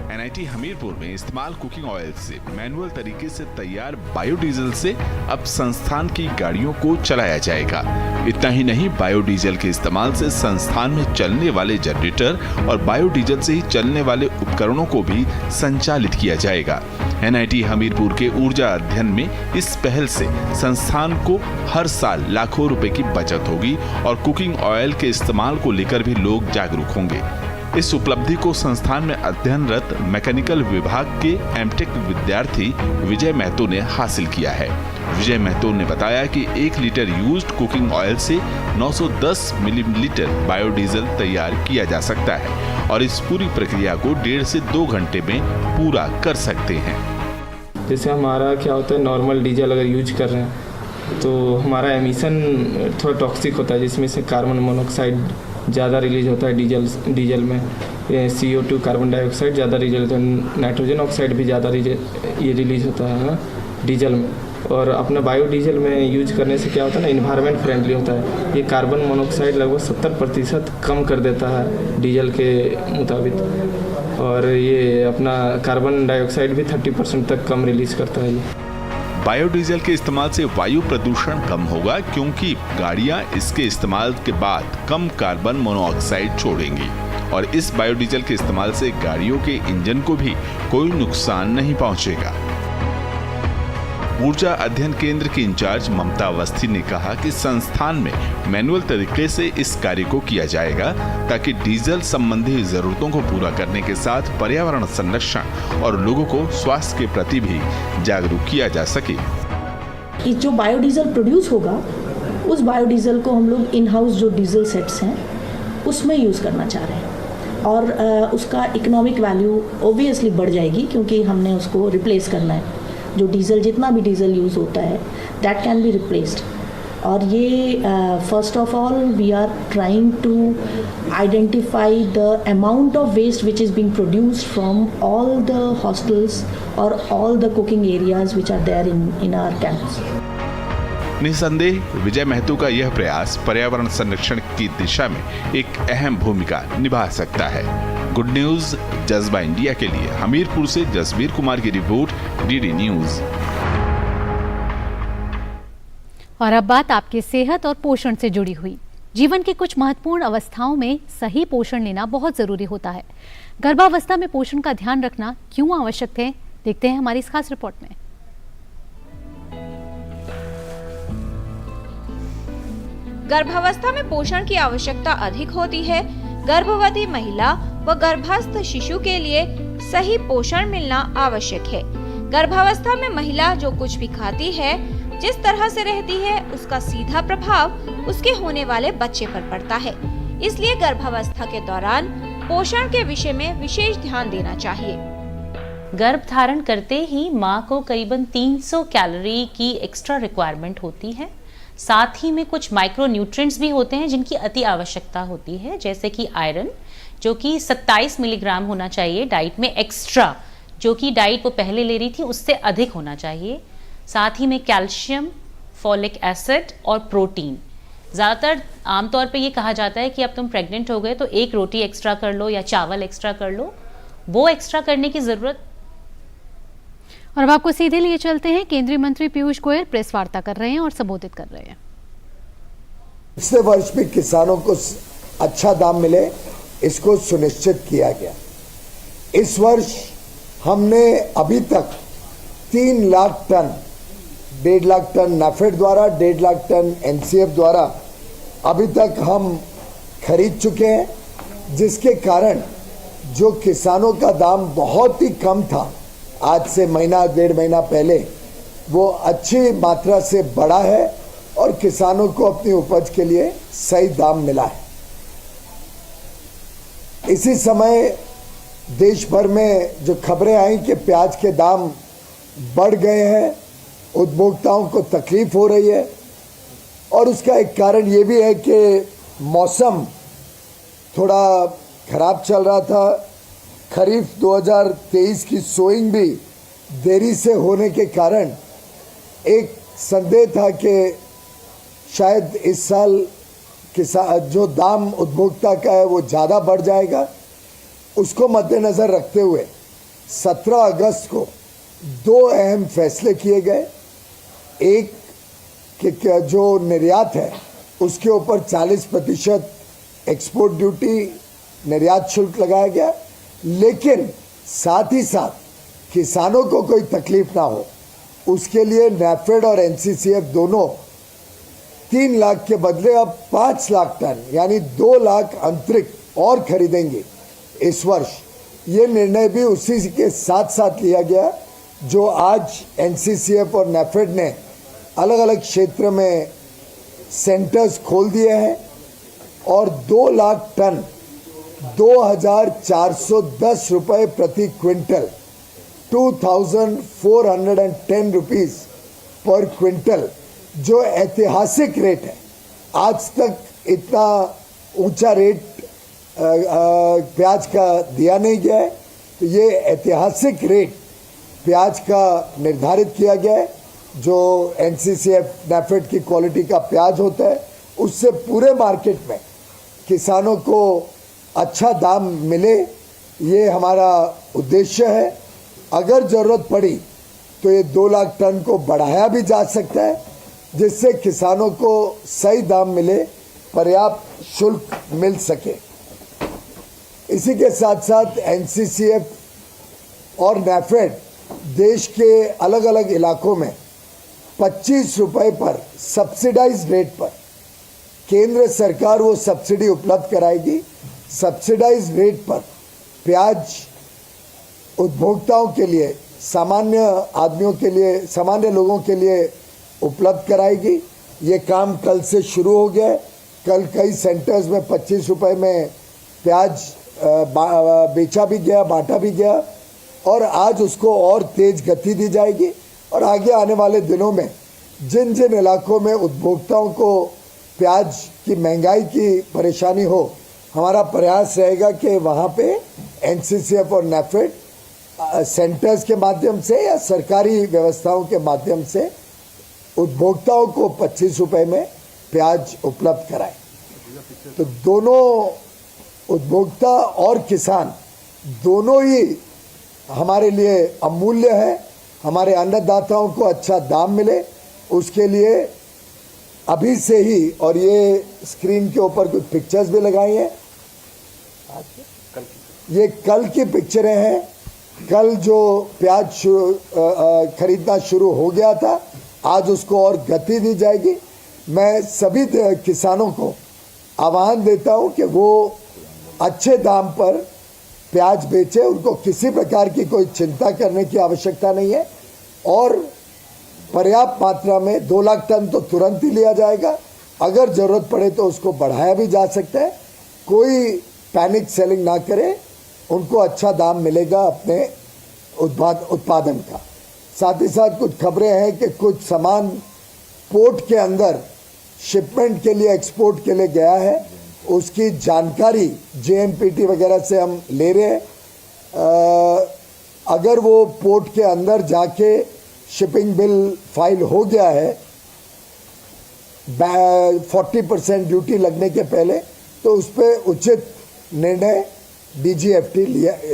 NIT हमीरपुर में इस्तेमाल कुकिंग ऑयल से मैनुअल तरीके से तैयार बायोडीजल से अब संस्थान की गाड़ियों को चलाया जाएगा। इतना ही नहीं, बायोडीजल के इस्तेमाल से संस्थान में चलने वाले जनरेटर और बायोडीजल से ही चलने वाले उपकरणों को भी संचालित किया जाएगा। NIT हमीरपुर के ऊर्जा अध्ययन में इस पहल से संस्थान को हर साल लाखों रुपए की बचत होगी और कुकिंग ऑयल के इस्तेमाल को लेकर भी लोग जागरूक होंगे। इस उपलब्धि को संस्थान में अध्ययनरत मैकेनिकल विभाग के एमटेक विद्यार्थी विजय महतो ने हासिल किया है। विजय महतो ने बताया कि 1 लीटर यूज्ड कुकिंग ऑयल से 910 मिलीलीटर बायोडीजल तैयार किया जा सकता है और इस पूरी प्रक्रिया को 1.5 से 2 घंटे में पूरा कर सकते हैं। जैसे हमारा क्या होता है, नॉर्मल डीजल अगर यूज कर रहे हैं तो हमारा एमिशन थोड़ा टॉक्सिक होता है, जिसमें से कार्बन मोनोऑक्साइड ज़्यादा रिलीज होता है डीजल में, CO2 कार्बन डाइऑक्साइड ज़्यादा रिलीज होता है, नाइट्रोजन ऑक्साइड भी ज़्यादा ये रिलीज होता है डीजल में। और अपना बायोडीजल में यूज करने से क्या होता है ना, इन्वायरमेंट फ्रेंडली होता है। ये कार्बन मोनोऑक्साइड लगभग 70% कम कर देता है डीजल के मुताबिक, और ये अपना कार्बन डाइऑक्साइड भी 30% तक कम रिलीज करता है ये। बायोडीजल के इस्तेमाल से वायु प्रदूषण कम होगा क्योंकि गाड़ियां इसके इस्तेमाल के बाद कम कार्बन मोनोऑक्साइड छोड़ेंगी और इस बायोडीजल के इस्तेमाल से गाड़ियों के इंजन को भी कोई नुकसान नहीं पहुंचेगा। ऊर्जा अध्ययन केंद्र की इंचार्ज ममता अवस्थी ने कहा कि संस्थान में मैनुअल तरीके से इस कार्य को किया जाएगा ताकि डीजल संबंधी जरूरतों को पूरा करने के साथ पर्यावरण संरक्षण और लोगों को स्वास्थ्य के प्रति भी जागरूक किया जा सके। जो बायोडीजल प्रोड्यूस होगा उस बायोडीजल को हम लोग इन हाउस जो डीजल सेट्स हैं उसमें यूज़ करना चाह रहे हैं और उसका इकोनॉमिक वैल्यू ऑब्वियसली बढ़ जाएगी क्योंकि हमने उसको रिप्लेस करना है। जो डीजल जितना भी डीजल यूज़ होता है दैट कैन बी रिप्लेस्ड। और ये first of all we are trying to identify the amount of waste which is being produced from all the hostels और all the cooking areas which are there in our camps. निसंदेह विजय महतो का यह प्रयास पर्यावरण संरक्षण की दिशा में एक अहम भूमिका निभा सकता है। गुड न्यूज जज्बा इंडिया के लिए हमीरपुर से जसबीर कुमार की रिपोर्ट, DD न्यूज। और अब बात आपकी सेहत और पोषण से जुड़ी हुई। जीवन की कुछ महत्वपूर्ण अवस्थाओं में सही पोषण लेना बहुत जरूरी होता है। गर्भावस्था में पोषण का ध्यान रखना क्यों आवश्यक है, देखते हैं हमारी इस खास रिपोर्ट में। गर्भावस्था में पोषण की आवश्यकता अधिक होती है। गर्भवती महिला व गर्भस्थ शिशु के लिए सही पोषण मिलना आवश्यक है। गर्भावस्था में महिला जो कुछ भी खाती है जिस तरह से रहती है उसका सीधा प्रभाव उसके होने वाले बच्चे पर पड़ता है। इसलिए गर्भावस्था के दौरान पोषण के विषय में विशेष ध्यान देना चाहिए। गर्भ धारण करते ही माँ को करीबन 300 कैलोरी की एक्स्ट्रा रिक्वायरमेंट होती है। साथ ही में कुछ माइक्रो न्यूट्रिएंट्स भी होते हैं जिनकी अति आवश्यकता होती है, जैसे कि आयरन जो कि 27 मिलीग्राम होना चाहिए डाइट में एक्स्ट्रा, जो कि डाइट वो पहले ले रही थी उससे अधिक होना चाहिए। साथ ही में कैल्शियम, फॉलिक एसिड और प्रोटीन। ज़्यादातर आमतौर पे ये कहा जाता है कि अब तुम प्रेग्नेंट हो गए तो एक रोटी एक्स्ट्रा कर लो या चावल एक्स्ट्रा कर लो, वो एक्स्ट्रा करने की ज़रूरत। और अब आपको सीधे लिए चलते हैं, केंद्रीय मंत्री पीयूष गोयल प्रेस वार्ता कर रहे हैं और संबोधित कर रहे हैं। पिछले वर्ष भी किसानों को अच्छा दाम मिले, इसको सुनिश्चित किया गया। इस वर्ष हमने अभी तक 3 लाख टन, 1.5 लाख टन नाफेड द्वारा, 1.5 लाख टन एनसीएफ द्वारा अभी तक हम खरीद चुके हैं, जिसके कारण जो किसानों का दाम बहुत ही कम था आज से महीना 1.5 महीना पहले, वो अच्छी मात्रा से बढ़ा है और किसानों को अपनी उपज के लिए सही दाम मिला है। इसी समय देश भर में जो खबरें आई कि प्याज के दाम बढ़ गए हैं, उपभोक्ताओं को तकलीफ हो रही है, और उसका एक कारण ये भी है कि मौसम थोड़ा खराब चल रहा था। खरीफ 2023 की सोइंग भी देरी से होने के कारण एक संदेह था कि शायद इस साल जो दाम उपभोक्ता का है वो ज़्यादा बढ़ जाएगा। उसको मद्देनज़र रखते हुए 17 अगस्त को 2 अहम फैसले किए गए। एक कि जो निर्यात है उसके ऊपर 40% एक्सपोर्ट ड्यूटी निर्यात शुल्क लगाया गया, लेकिन साथ ही साथ किसानों को कोई तकलीफ ना हो उसके लिए नैफेड और एनसीसीएफ दोनों 3 लाख के बदले अब 5 लाख टन यानी 2 लाख अतिरिक्त और खरीदेंगे इस वर्ष। ये निर्णय भी उसी के साथ साथ लिया गया जो आज एनसीसीएफ और नैफेड ने अलग अलग क्षेत्र में सेंटर्स खोल दिए हैं और 2 लाख टन 2,410 रुपये प्रति क्विंटल, 2,410 रुपीज़ पर क्विंटल, जो ऐतिहासिक रेट है। आज तक इतना ऊंचा रेट प्याज का दिया नहीं गया है, तो ये ऐतिहासिक रेट प्याज का निर्धारित किया गया है। जो एनसीसीएफ नैफेड की क्वालिटी का प्याज होता है उससे पूरे मार्केट में किसानों को अच्छा दाम मिले, ये हमारा उद्देश्य है। अगर ज़रूरत पड़ी तो ये 2 लाख टन को बढ़ाया भी जा सकता है, जिससे किसानों को सही दाम मिले, पर्याप्त शुल्क मिल सके। इसी के साथ साथ एनसीसीएफ और नैफेड देश के अलग अलग इलाकों में 25 रुपये पर सब्सिडाइज्ड रेट पर केंद्र सरकार वो सब्सिडी उपलब्ध कराएगी। सब्सिडाइज्ड रेट पर प्याज उपभोक्ताओं के लिए, सामान्य आदमियों के लिए, सामान्य लोगों के लिए उपलब्ध कराएगी। ये काम कल से शुरू हो गया है। कल कई सेंटर्स में 25 रुपये में प्याज बेचा भी गया, बांटा भी गया, और आज उसको और तेज गति दी जाएगी। और आगे आने वाले दिनों में जिन जिन इलाकों में उपभोक्ताओं को प्याज की महंगाई की परेशानी हो, हमारा प्रयास रहेगा कि वहाँ पे एनसीसीएफ और नैफेड सेंटर्स के माध्यम से या सरकारी व्यवस्थाओं के माध्यम से उपभोक्ताओं को 25 रुपये में प्याज उपलब्ध कराए। तो दोनों उपभोक्ता और किसान दोनों ही हमारे लिए अमूल्य है। हमारे अन्नदाताओं को अच्छा दाम मिले उसके लिए अभी से ही, और ये स्क्रीन के ऊपर कुछ पिक्चर्स भी लगाई हैं, ये कल की पिक्चरें हैं। कल जो प्याज खरीदना शुरू हो गया था, आज उसको और गति दी जाएगी। मैं सभी किसानों को आह्वान देता हूं कि वो अच्छे दाम पर प्याज बेचे, उनको किसी प्रकार की कोई चिंता करने की आवश्यकता नहीं है। और पर्याप्त मात्रा में 2 लाख टन तो तुरंत ही लिया जाएगा, अगर जरूरत पड़े तो उसको बढ़ाया भी जा सकता है। कोई पैनिक सेलिंग ना करे, उनको अच्छा दाम मिलेगा अपने उत्पादन का। साथ ही साथ कुछ खबरें हैं कि कुछ सामान पोर्ट के अंदर शिपमेंट के लिए, एक्सपोर्ट के लिए गया है, उसकी जानकारी JMPT वगैरह से हम ले रहे हैं। अगर वो पोर्ट के अंदर जाके शिपिंग बिल फाइल हो गया है 40% ड्यूटी लगने के पहले, तो उस पर उचित निर्णय DGFT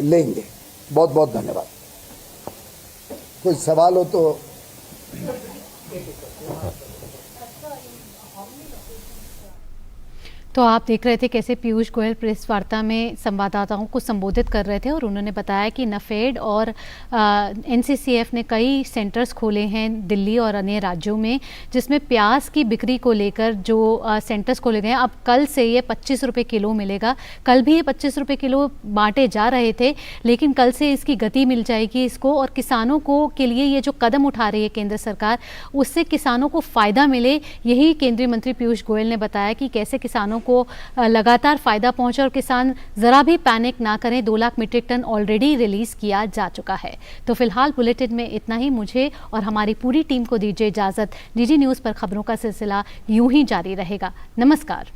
लेंगे। बहुत बहुत धन्यवाद। कोई सवाल हो तो। तो आप देख रहे थे कैसे पीयूष गोयल प्रेस वार्ता में संवाददाताओं को संबोधित कर रहे थे और उन्होंने बताया कि नफेड और NCCF ने कई सेंटर्स खोले हैं दिल्ली और अन्य राज्यों में, जिसमें प्याज की बिक्री को लेकर जो सेंटर्स खोले गए हैं। अब कल से ये 25 रुपये किलो मिलेगा। कल भी ये 25 रुपये किलो बांटे जा रहे थे, लेकिन कल से इसकी गति मिल जाएगी इसको, और किसानों को के लिए ये जो कदम उठा रही है केंद्र सरकार, उससे किसानों को फ़ायदा मिले। यही केंद्रीय मंत्री पीयूष गोयल ने बताया कि कैसे किसानों को लगातार फायदा पहुंचे और किसान जरा भी पैनिक ना करें। 2 lakh metric tonne already release किया जा चुका है। तो फिलहाल बुलेटिन में इतना ही। मुझे और हमारी पूरी टीम को दीजिए इजाजत। DD न्यूज़ पर खबरों का सिलसिला यूं ही जारी रहेगा। नमस्कार।